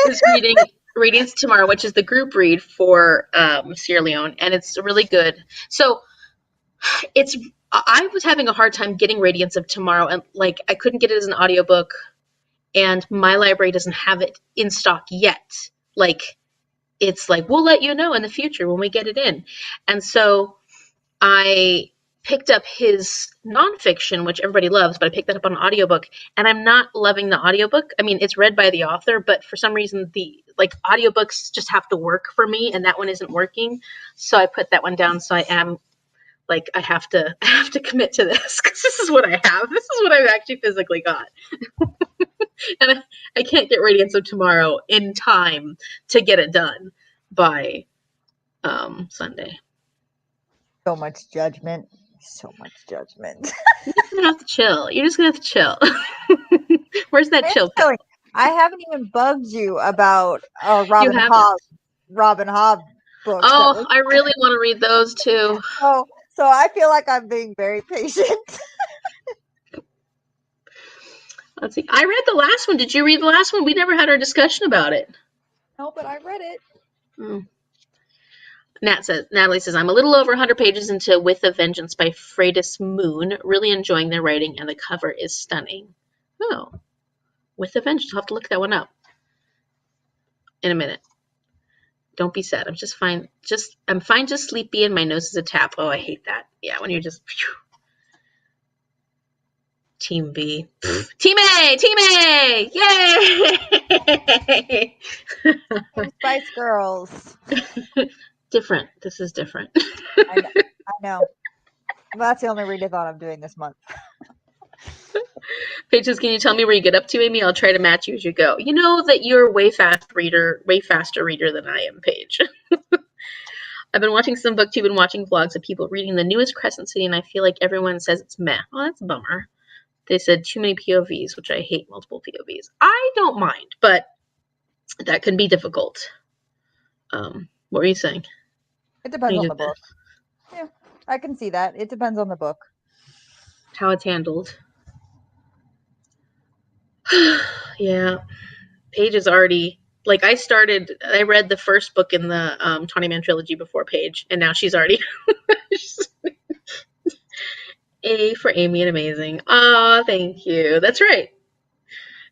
is reading Readings Tomorrow, which is the group read for Sierra Leone, and it's really good. So I was having a hard time getting Radiance of Tomorrow, and like I couldn't get it as an audiobook, and my library doesn't have it in stock yet. Like, it's like, we'll let you know in the future when we get it in. And so I picked up his nonfiction, which everybody loves, but I picked that up on an audiobook, and I'm not loving the audiobook. I mean, it's read by the author, but for some reason audiobooks just have to work for me, and that one isn't working. So I put that one down. So I am like, I have to commit to this because this is what I have. This is what I've actually physically got. And I can't get Radiance of Tomorrow in time to get it done by Sunday. So much judgment. You're just gonna have to chill. Where's that chill? I haven't even bugged you about Robin Hobb books. Oh, I really want to read those too. So I feel like I'm being very patient. Let's see. I read the last one. Did you read the last one? We never had our discussion about it. No, but I read it. Natalie says, I'm a little over 100 pages into With a Vengeance by Freydis Moon. Really enjoying their writing, and the cover is stunning. Oh, With a Vengeance. I'll have to look that one up in a minute. Don't be sad. I'm just fine. I'm fine, just sleepy, and my nose is a tap. Oh, I hate that. Yeah, when you're just... Phew. Team B. Team A! Team A! Yay! Spice Girls. Different. This is different. I know. Well, that's the only readathon I'm doing this month. Pages, can you tell me where you get up to, Amy? I'll try to match you as you go. You know that you're a way faster reader than I am, Paige. I've been watching some booktube and watching vlogs of people reading the newest Crescent City, and I feel like everyone says it's meh. Oh, that's a bummer. They said too many POVs, which I hate multiple POVs. I don't mind, but that can be difficult. What were you saying? It depends on the book. Yeah, I can see that. It depends on the book. How it's handled. Yeah. Paige is already... Like, I read the first book in the 20-Man trilogy before Paige, and now she's already... A for Amy and amazing. Aw, thank you. That's right.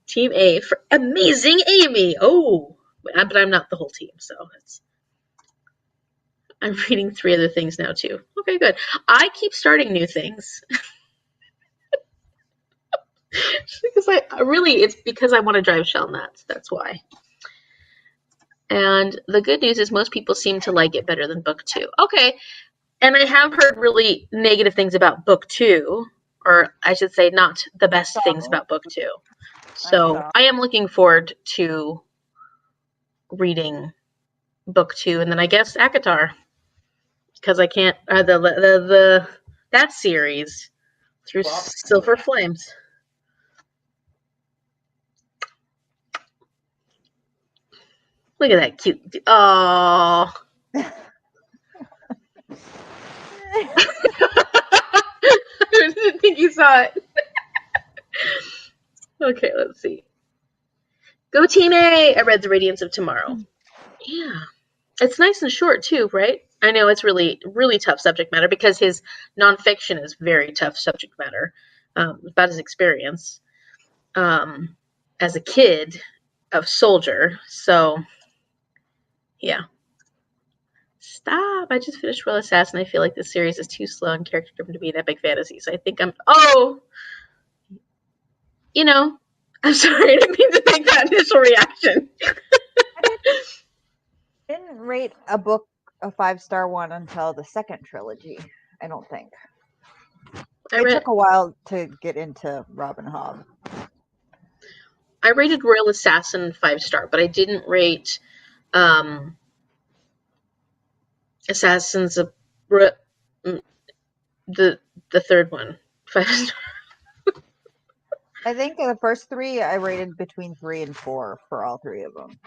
Team A for amazing Amy. Oh, but I'm not the whole team, so I'm reading 3 other things now, too. Okay, good. I keep starting new things. Because it's because I want to drive shell nuts. That's why. And the good news is most people seem to like it better than book 2. Okay. And I have heard really negative things about book 2, or I should say not the best things about book 2. So I am looking forward to reading book 2, and then I guess ACOTAR, because I can't that series through Silver Flames. Look at that cute. Oh. I didn't think you saw it. Okay, let's see. Go Team A! I read The Radiance of Tomorrow. Yeah. It's nice and short, too, right? I know it's really, really tough subject matter because his nonfiction is very tough subject matter about his experience as a kid of soldier. So, yeah. Stop. I just finished Royal Assassin. I feel like this series is too slow and character-driven to be an epic fantasy. So I think I'm sorry. I didn't mean to make that initial reaction. I didn't rate a book a 5-star one until the second trilogy, I don't think. It took a while to get into Robin Hobb. I rated Royal Assassin 5-star, but I didn't rate Assassins of the third one 5-star. I think the first 3 I rated between 3 and 4 for all 3 of them,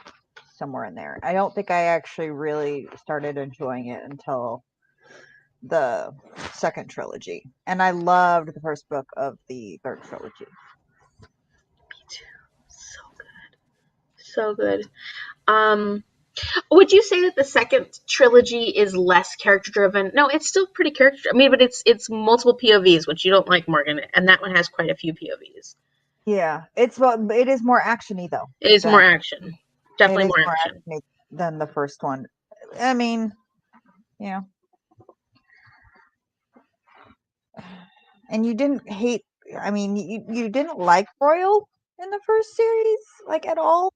somewhere in there. I don't think I actually really started enjoying it until the second trilogy, and I loved the first book of the third trilogy. Me too. So good. Would you say that the second trilogy is less character driven? No, it's still pretty character. I mean, but it's multiple POVs, which you don't like, Morgan, and that one has quite a few POVs. Yeah, it is more actiony though. It is more action. Definitely more action than the first one. I mean, yeah. And you didn't hate. I mean, you didn't like Royal in the first series, like at all.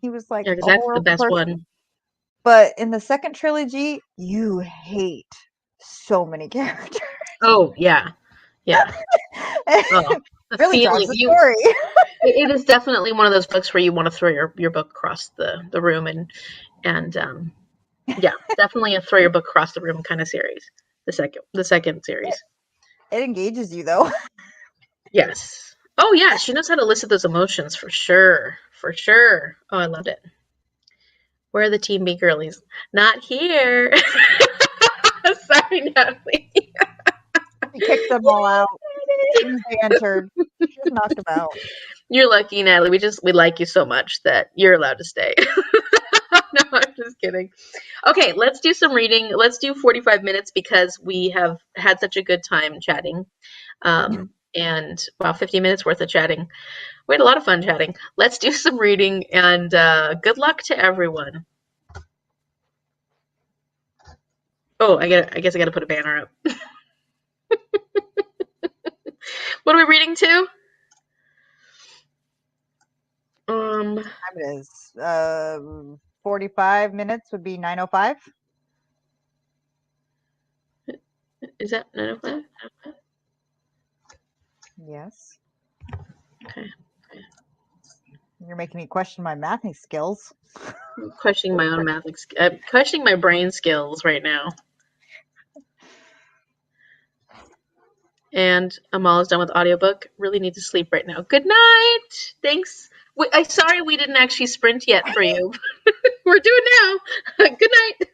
He was like, that's the best one. But in the second trilogy, you hate so many characters. Oh yeah. Really drives the story. It is definitely one of those books where you want to throw your book across the room and yeah, definitely a throw your book across the room kind of series. The second series. It engages you though. Yes. Oh yeah, she knows how to elicit those emotions for sure. For sure. Oh, I loved it. Where are the Team B girlies? Not here. Sorry, Natalie. She kicked them all out as soon as they entered. She just knocked them out. You're lucky, Natalie. We like you so much that you're allowed to stay. No, I'm just kidding. Okay, let's do some reading. Let's do 45 minutes because we have had such a good time chatting. And wow, 50 minutes worth of chatting. We had a lot of fun chatting. Let's do some reading and good luck to everyone. Oh, I guess I gotta put a banner up. What are we reading to? Time it is 45 minutes would be 9:05. Is that 9:05? Yes. Okay. You're making me question my mathing skills. I'm questioning my own math. I'm questioning my brain skills right now. And Amal is done with audiobook. Really need to sleep right now. Good night. Thanks. I'm sorry we didn't actually sprint yet for you. We're doing now. Good night.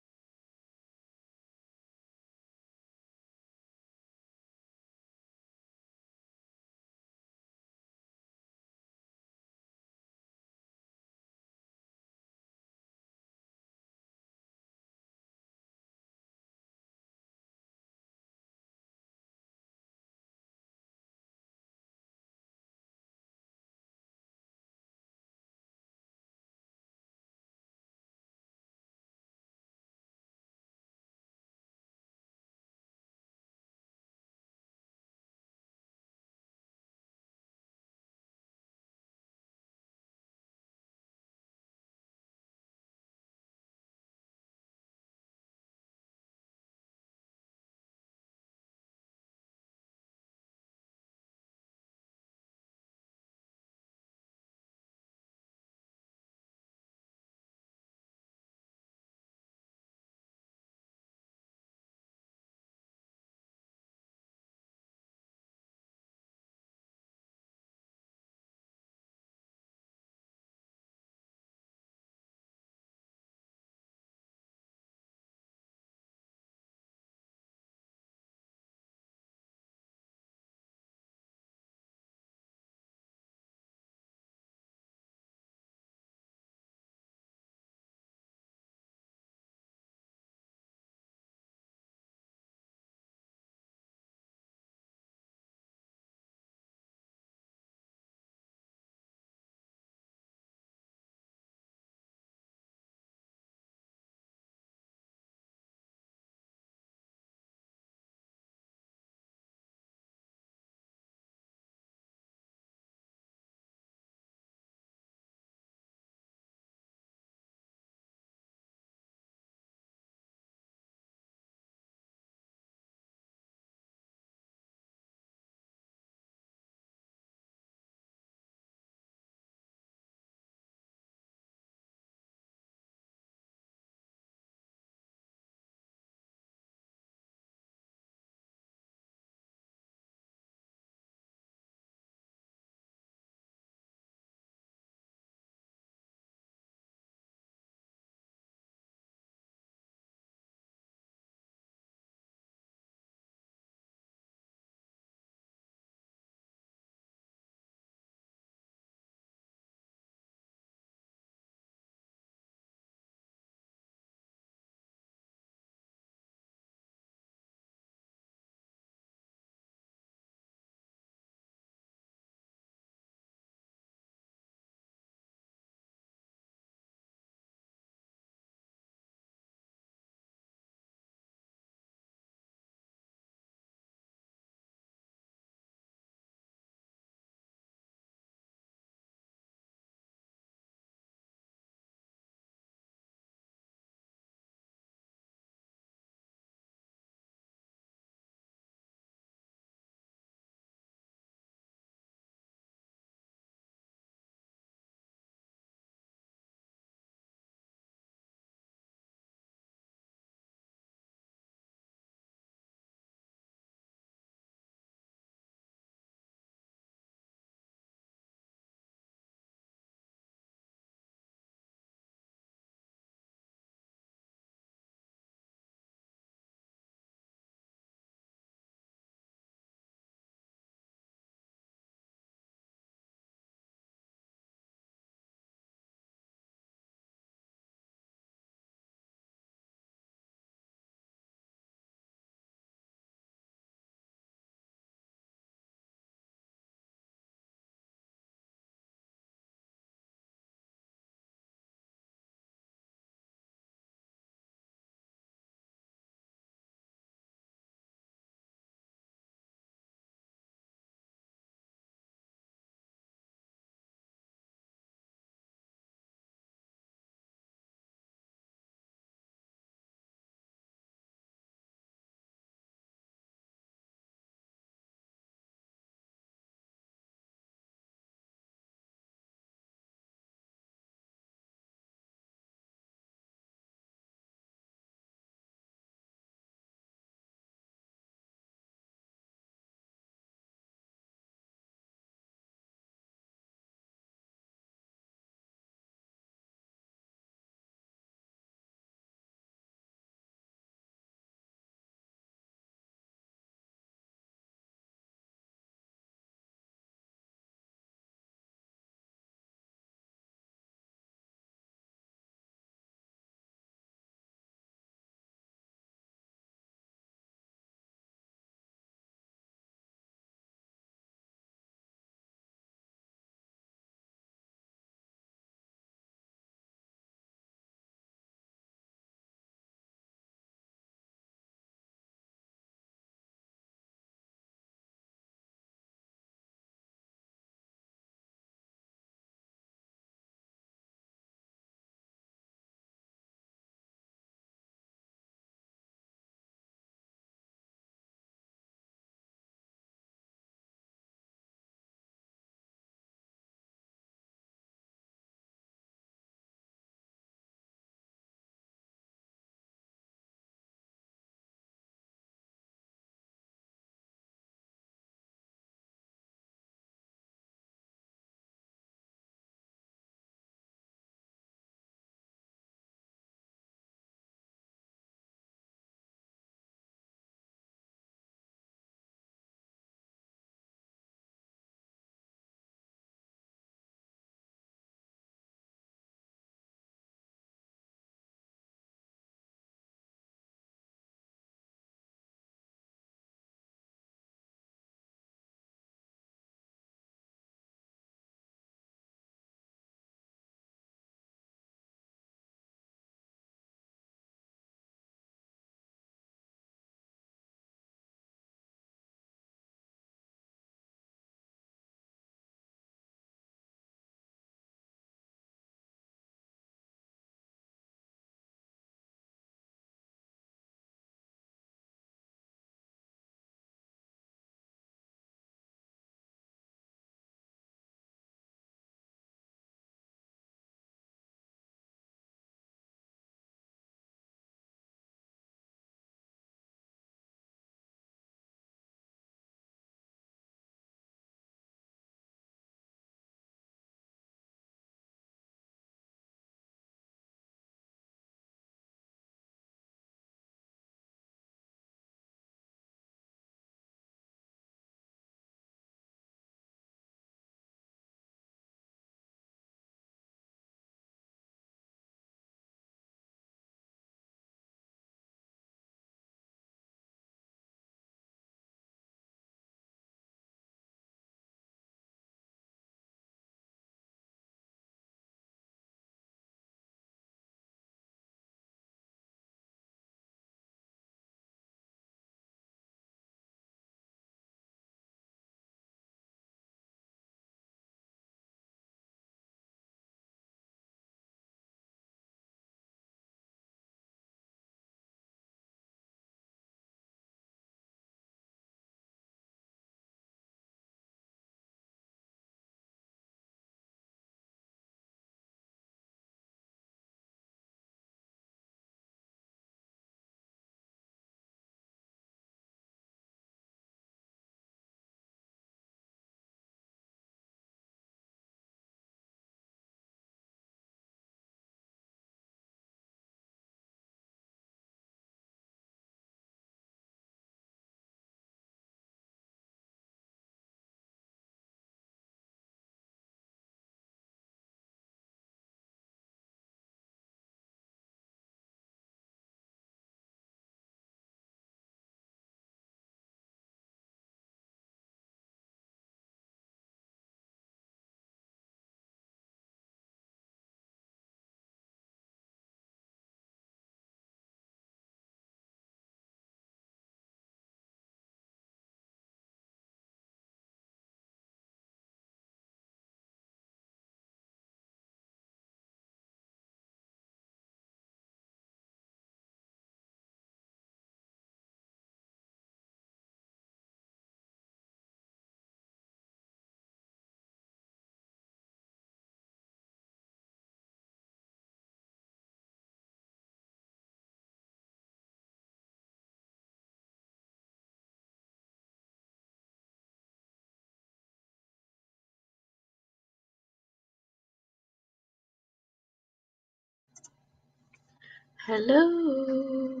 Hello.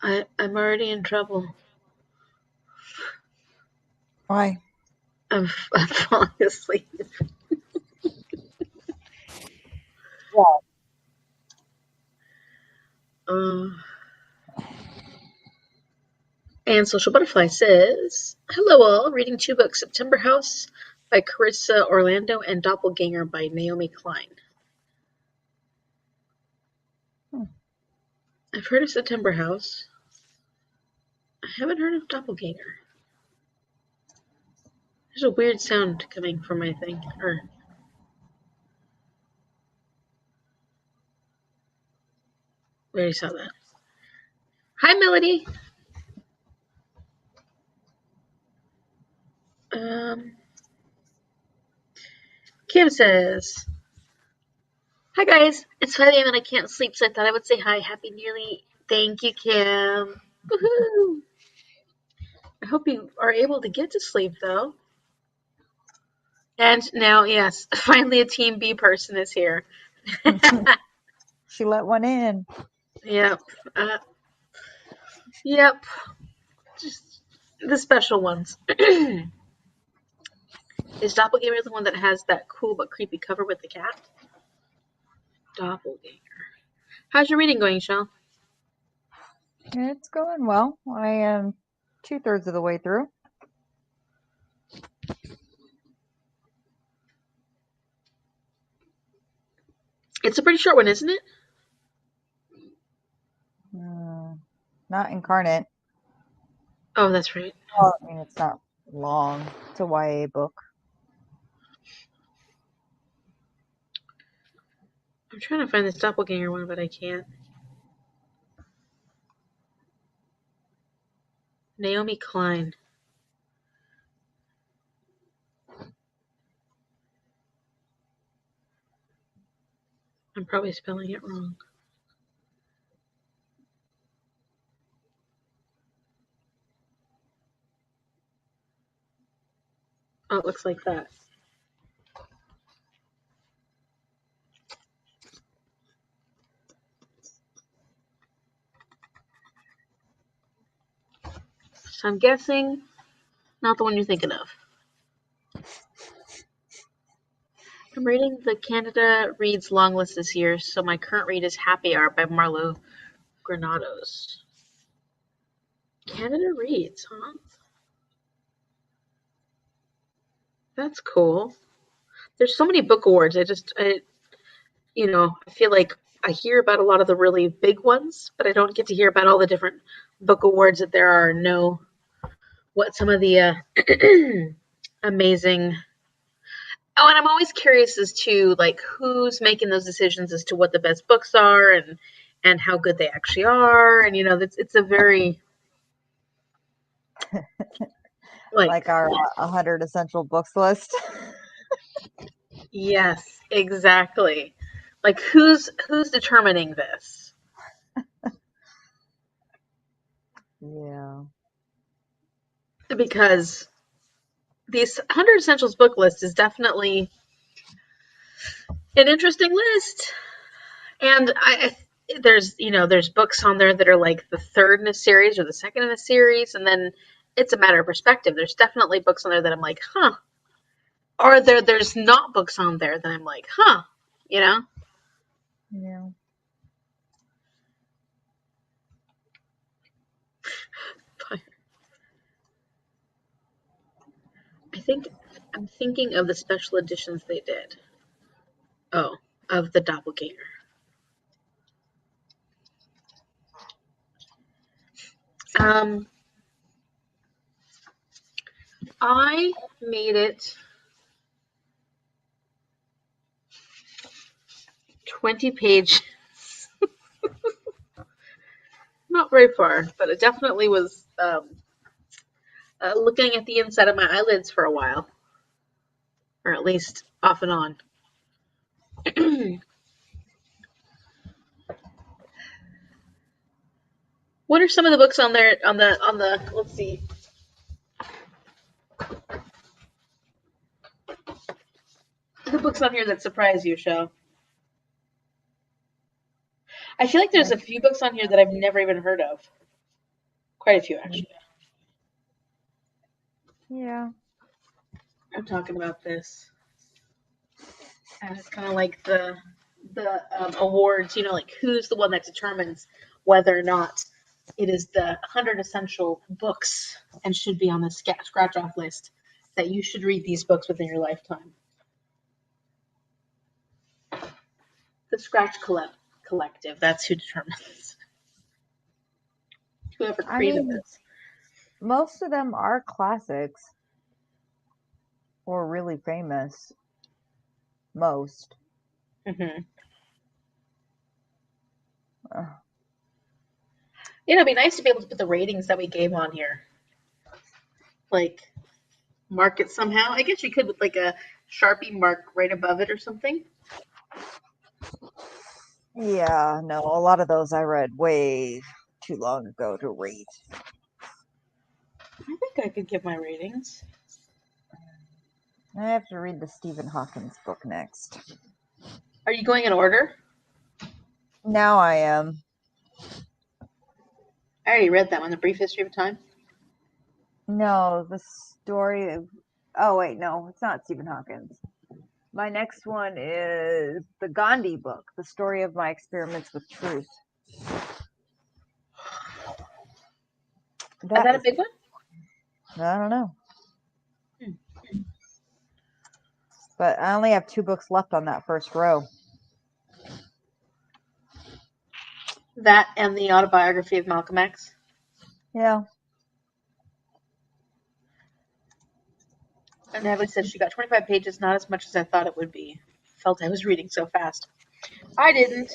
I'm already in trouble. Why? I'm falling asleep. Yeah. And Social Butterfly says, hello all, reading two books, September House by Carissa Orlando and Doppelganger by Naomi Klein. I've heard of September House. I haven't heard of Doppelganger. There's a weird sound coming from my thing. We already saw that. Hi, Melody. Kim says, hi guys, it's 5 a.m. and I can't sleep, so I thought I would say hi. Happy nearly. Thank you, Kim. Woohoo! I hope you are able to get to sleep, though. And now, yes, finally a Team B person is here. She let one in. Yep. Yep. Just the special ones. Is Doppelganger the one that has that cool but creepy cover with the cat? Doppelganger. How's your reading going, Shell? It's going well. I am 2/3 of the way through. It's a pretty short one, isn't it? Not Incarnate. Oh, that's right. Well, I mean, it's not long. It's a YA book. I'm trying to find this Doppelganger one, but I can't. Naomi Klein. I'm probably spelling it wrong. Oh, it looks like that. So I'm guessing not the one you're thinking of. I'm reading the Canada Reads long list this year, so my current read is Happy Hour by Marlo Granados. Canada Reads, huh? That's cool. There's so many book awards. I feel like I hear about a lot of the really big ones, but I don't get to hear about all the different book awards that there are. Know what some of the amazing. Oh, and I'm always curious as to like who's making those decisions as to what the best books are and how good they actually are, and it's a very like our 100 essential books list. Yes, exactly. Like who's determining this? Yeah. Because these 100 Essentials book list is definitely an interesting list. And there's books on there that are like the third in a series or the second in a series, and then it's a matter of perspective. There's definitely books on there that I'm like, huh. Or there's not books on there that I'm like, huh, Yeah. I'm thinking of the special editions they did. Oh, of the Doppelganger. I made it 20 pages. Not very far, but it definitely was looking at the inside of my eyelids for a while. Or at least off and on. What are some of the books on there on the let's see. the books on here that surprise you, Shell? I feel like there's a few books on here that I've never even heard of. Quite a few, actually. Yeah. I'm talking about this. And it's kind of like the awards, like who's the one that determines whether or not it is the 100 essential books and should be on the scratch off list that you should read these books within your lifetime. The Scratch Collective, that's who determines. Whoever created this. Most of them are classics or really famous. Most. Mm-hmm. It'd be nice to be able to put the ratings that we gave on here. Like, mark it somehow. I guess you could with like a Sharpie mark right above it or something. Yeah, no, a lot of those I read way too long ago to read. I think I could give my ratings. I have to read the Stephen Hawkins book next. Are you going in order? Now I am. I already read that one, The Brief History of Time. No, the story of... Oh, wait, no, it's not Stephen Hawkins. My next one is the Gandhi book, The Story of My Experiments with Truth. Is that a big one? I don't know. But I only have 2 books left on that first row. That and the autobiography of Malcolm X. Yeah. And Natalie said she got 25 pages, not as much as I thought it would be. Felt I was reading so fast. I didn't.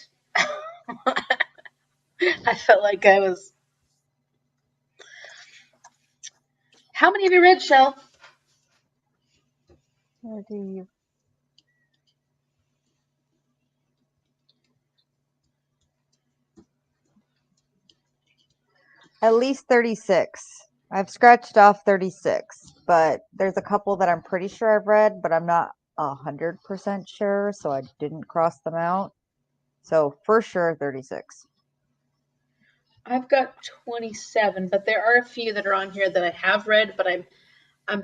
I felt like I was... How many have you read, Shell? What do you... At least 36. I've scratched off 36, but there's a couple that I'm pretty sure I've read, but I'm not 100% sure, so I didn't cross them out. So for sure, 36. I've got 27, but there are a few that are on here that I have read, but I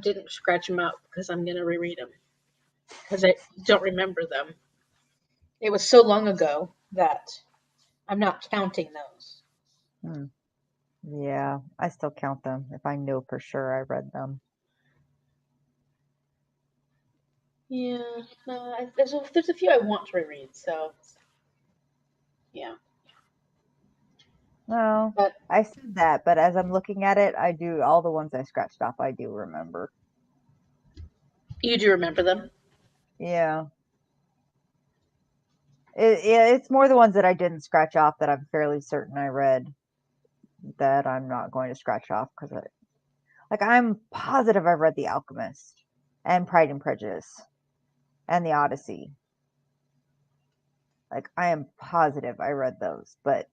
didn't scratch them out because I'm going to reread them because I don't remember them. It was so long ago that I'm not counting those. Yeah, I still count them if I know for sure I read them. Yeah, no, there's a few I want to reread, so yeah. No, But I said that, but as I'm looking at it, I do all the ones I scratched off. I do remember. you do remember them? Yeah. It's more the ones that I didn't scratch off that I'm fairly certain I read that I'm not going to scratch off because I'm positive I've read The Alchemist and Pride and Prejudice and The Odyssey. Like I am positive I read those, but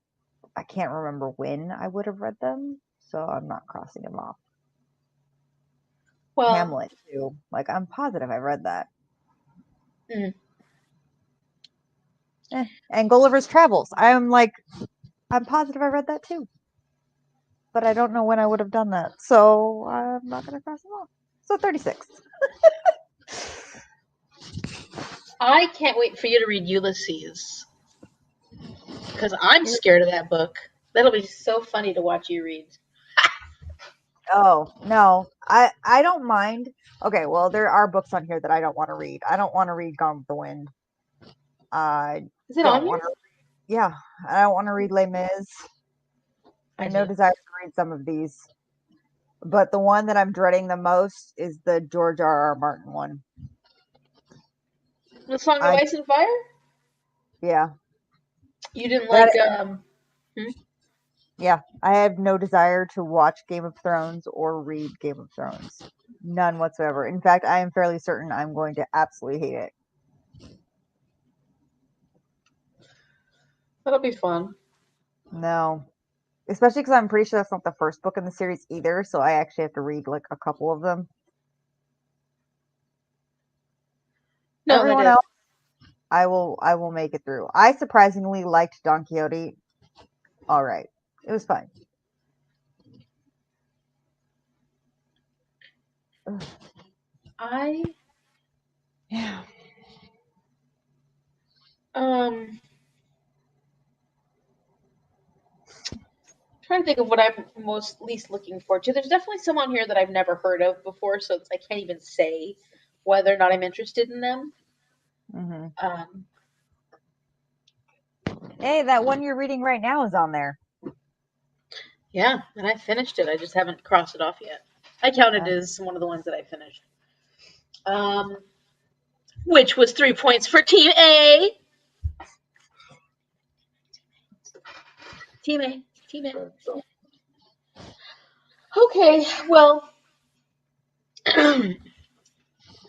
I can't remember when I would have read them, so I'm not crossing them off. Well, Hamlet too. Like I'm positive I read that. And Gulliver's Travels. I'm positive I read that too. But I don't know when I would have done that. So I'm not going to cross them off. So 36. I can't wait for you to read Ulysses because I'm scared of that book. That'll be so funny to watch you read. Oh, no. I don't mind. Okay, well, there are books on here that I don't want to read. I don't want to read Gone with the Wind. I Is it don't on want here? to. Yeah, I don't want to read Les Mis. I have no desire to read some of these. But the one that I'm dreading the most is the George R.R. Martin one. The Song of Ice and Fire? Yeah. You didn't like Yeah, I have no desire to watch Game of Thrones or read Game of Thrones. None whatsoever. In fact, I am fairly certain I'm going to absolutely hate it. That'll be fun. No. Especially because I'm pretty sure that's not the first book in the series either, so I actually have to read like a couple of them. No, that Everyone is. else, I will make it through. I surprisingly liked Don Quixote. All right, it was fine. I Yeah. trying to think of what I'm most least looking forward to. There's definitely some on here that I've never heard of before, so I can't even say whether or not I'm interested in them. hmm Um, Hey, that one you're reading right now is on there. yeah, and I finished it. I just haven't crossed it off yet. I counted it as one of the ones that I finished. Which was 3 points for Team A. Team A. Team A. Okay, well,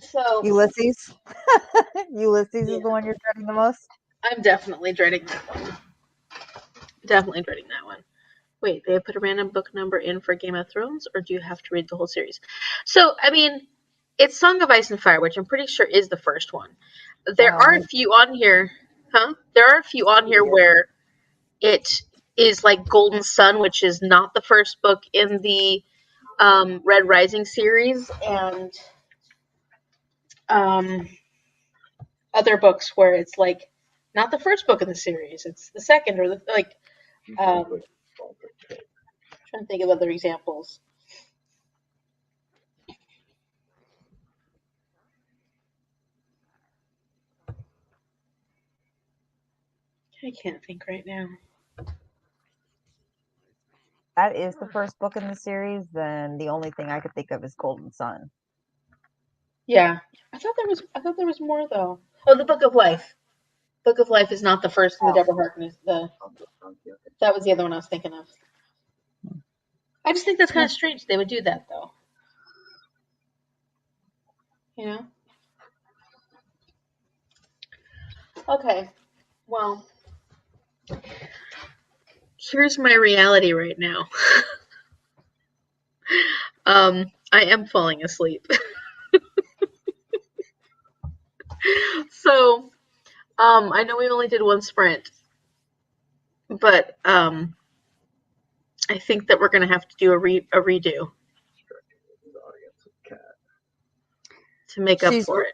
so Ulysses. Ulysses is the one you're dreading the most. I'm definitely dreading that one. Definitely dreading that one. Wait, they put a random book number in for Game of Thrones, or do you have to read the whole series? So, I mean, it's Song of Ice and Fire, which I'm pretty sure is the first one. There are a few on here, huh? There are a few on here where it is like Golden Sun, which is not the first book in the Red Rising series, and other books where it's like not the first book in the series, it's the second or the like. Trying to think of other examples. I can't think right now. That is the first book in the series. Then the only thing I could think of is Golden Sun. Yeah, I thought there was more though. Oh, the Book of Life. Book of Life is not the first in the Deborah Harkness. That was the other one I was thinking of. I just think that's kind of strange they would do that though. You know? Okay. Well, here's my reality right now. I am falling asleep. So, I know we only did one sprint, but I think that we're gonna have to do a redo to make up for it.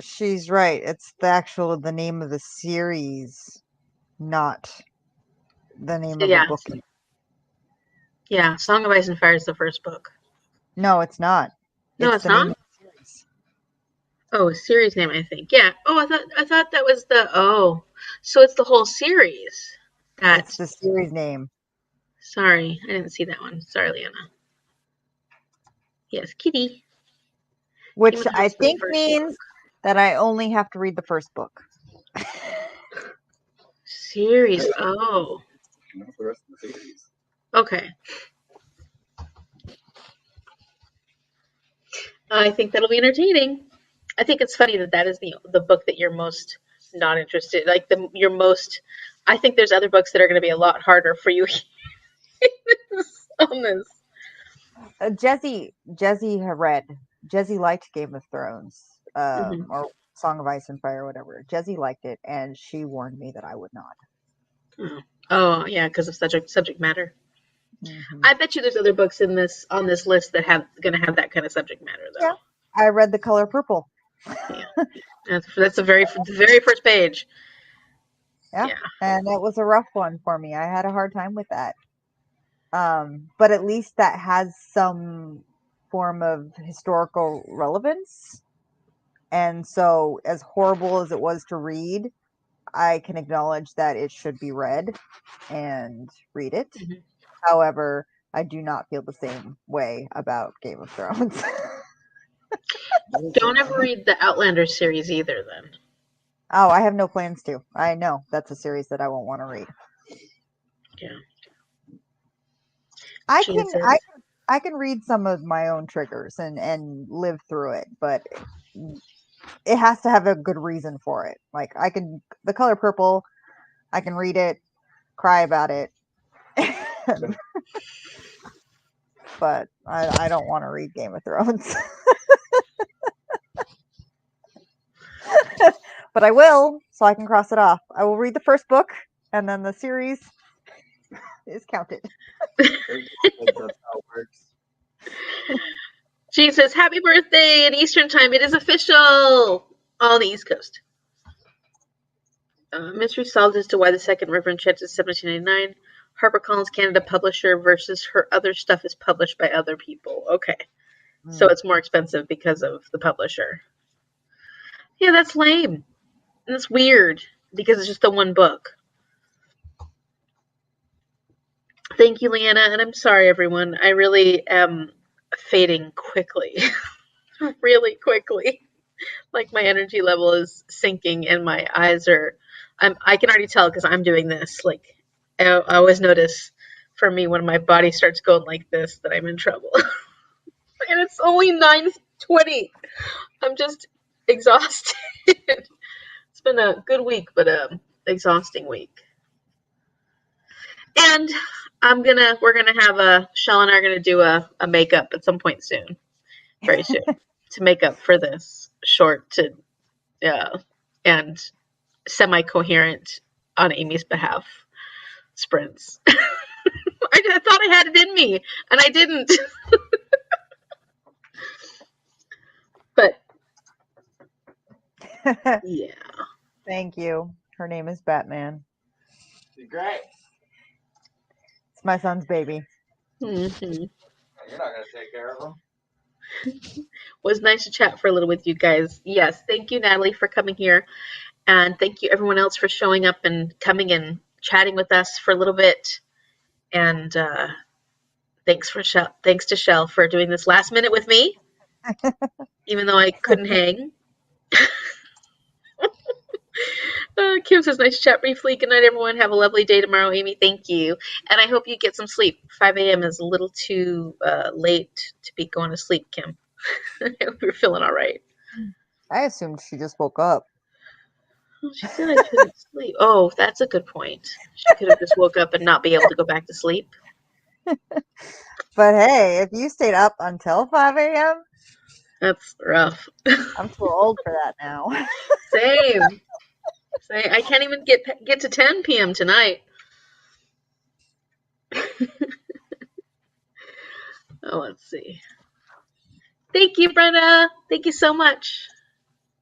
She's right. It's the name of the series, not the name of Yeah. a book. Yeah, Song of Ice and Fire is the first book. No, it's not. No, it's the not? name of the series. Oh, series name, I think. Yeah. Oh, I thought that was so it's the whole series. It's the series name. Sorry, I didn't see that one. Sorry, Leanna. Yes, Kitty. Which I think means that I only have to read the first book. Series. Oh. Not the rest of the series. Okay. I think that'll be entertaining. I think it's funny that is the book that you're most not interested. Like you're most. I think there's other books that are going to be a lot harder for you on this. Jesse had read. Jesse liked Game of Thrones, or Song of Ice and Fire, or whatever. Jesse liked it, and she warned me that I would not. Oh yeah, because of subject matter. I bet you there's other books on this list that gonna have that kind of subject matter though. Yeah, I read The Color Purple. Yeah, that's the very first page. Yeah, and it was a rough one for me. I had a hard time with that. But at least that has some form of historical relevance. And so, as horrible as it was to read, I can acknowledge that it should be read and read it. Mm-hmm. However, I do not feel the same way about Game of Thrones. Don't ever read the Outlander series either, then. Oh, I have no plans to. I know that's a series that I won't want to read. Yeah. I can read some of my own triggers and live through it, but it has to have a good reason for it. Like The Color Purple, I can read it, cry about it, but I don't want to read Game of Thrones. but I will, so I can cross it off. I will read the first book, and then the series is counted. That's how it works. She says, "Happy birthday in Eastern time. It is official on the East Coast." Mystery solved as to why the second Reverend Chet is 1799. HarperCollins Canada publisher versus her other stuff is published by other people. Okay. So it's more expensive because of the publisher. Yeah, that's lame. And it's weird because it's just the one book. Thank you, Leanna. And I'm sorry, everyone. I really am fading quickly. Really quickly. Like my energy level is sinking and my eyes are, I can already tell because I'm doing this. Like I always notice for me when my body starts going like this that I'm in trouble. And it's only 9:20. I'm just exhausted. It's been a good week, but exhausting week. And we're gonna have Shell and I are gonna do a makeup at some point soon, very soon, to make up for this short and semi-coherent on Amy's behalf sprints. I thought I had it in me, and I didn't. But yeah. Thank you. Her name is Batman. She's great. It's my son's baby. Mm-hmm. You're not gonna take care of him. Was nice to chat for a little with you guys. Yes, thank you, Natalie, for coming here, and thank you everyone else for showing up and coming and chatting with us for a little bit. And thanks to Shell for doing this last minute with me, even though I couldn't hang. Kim says, nice to chat briefly. Good night, everyone. Have a lovely day tomorrow. Amy, thank you. And I hope you get some sleep. 5 a.m. is a little too late to be going to sleep, Kim. I hope you're feeling all right. I assumed she just woke up. Well, she said I couldn't sleep. Oh, that's a good point. She could have just woke up and not be able to go back to sleep. But hey, if you stayed up until 5 a.m., That's rough. I'm too old for that now. Same. I can't even get to 10 p.m. tonight. Oh, let's see. Thank you, Brenna. Thank you so much.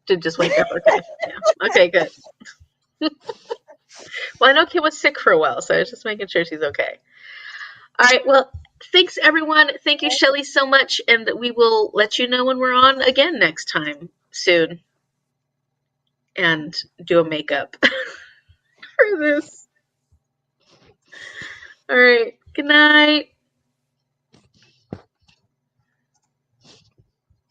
Did just wake up. Okay. Yeah. Okay, good. Well, I know Kim was sick for a while, so I was just making sure she's okay. All right. Well, thanks, everyone. Thank you, Shelly, so much. And we will let you know when we're on again next time soon. And do a makeup for this. All right. Good night.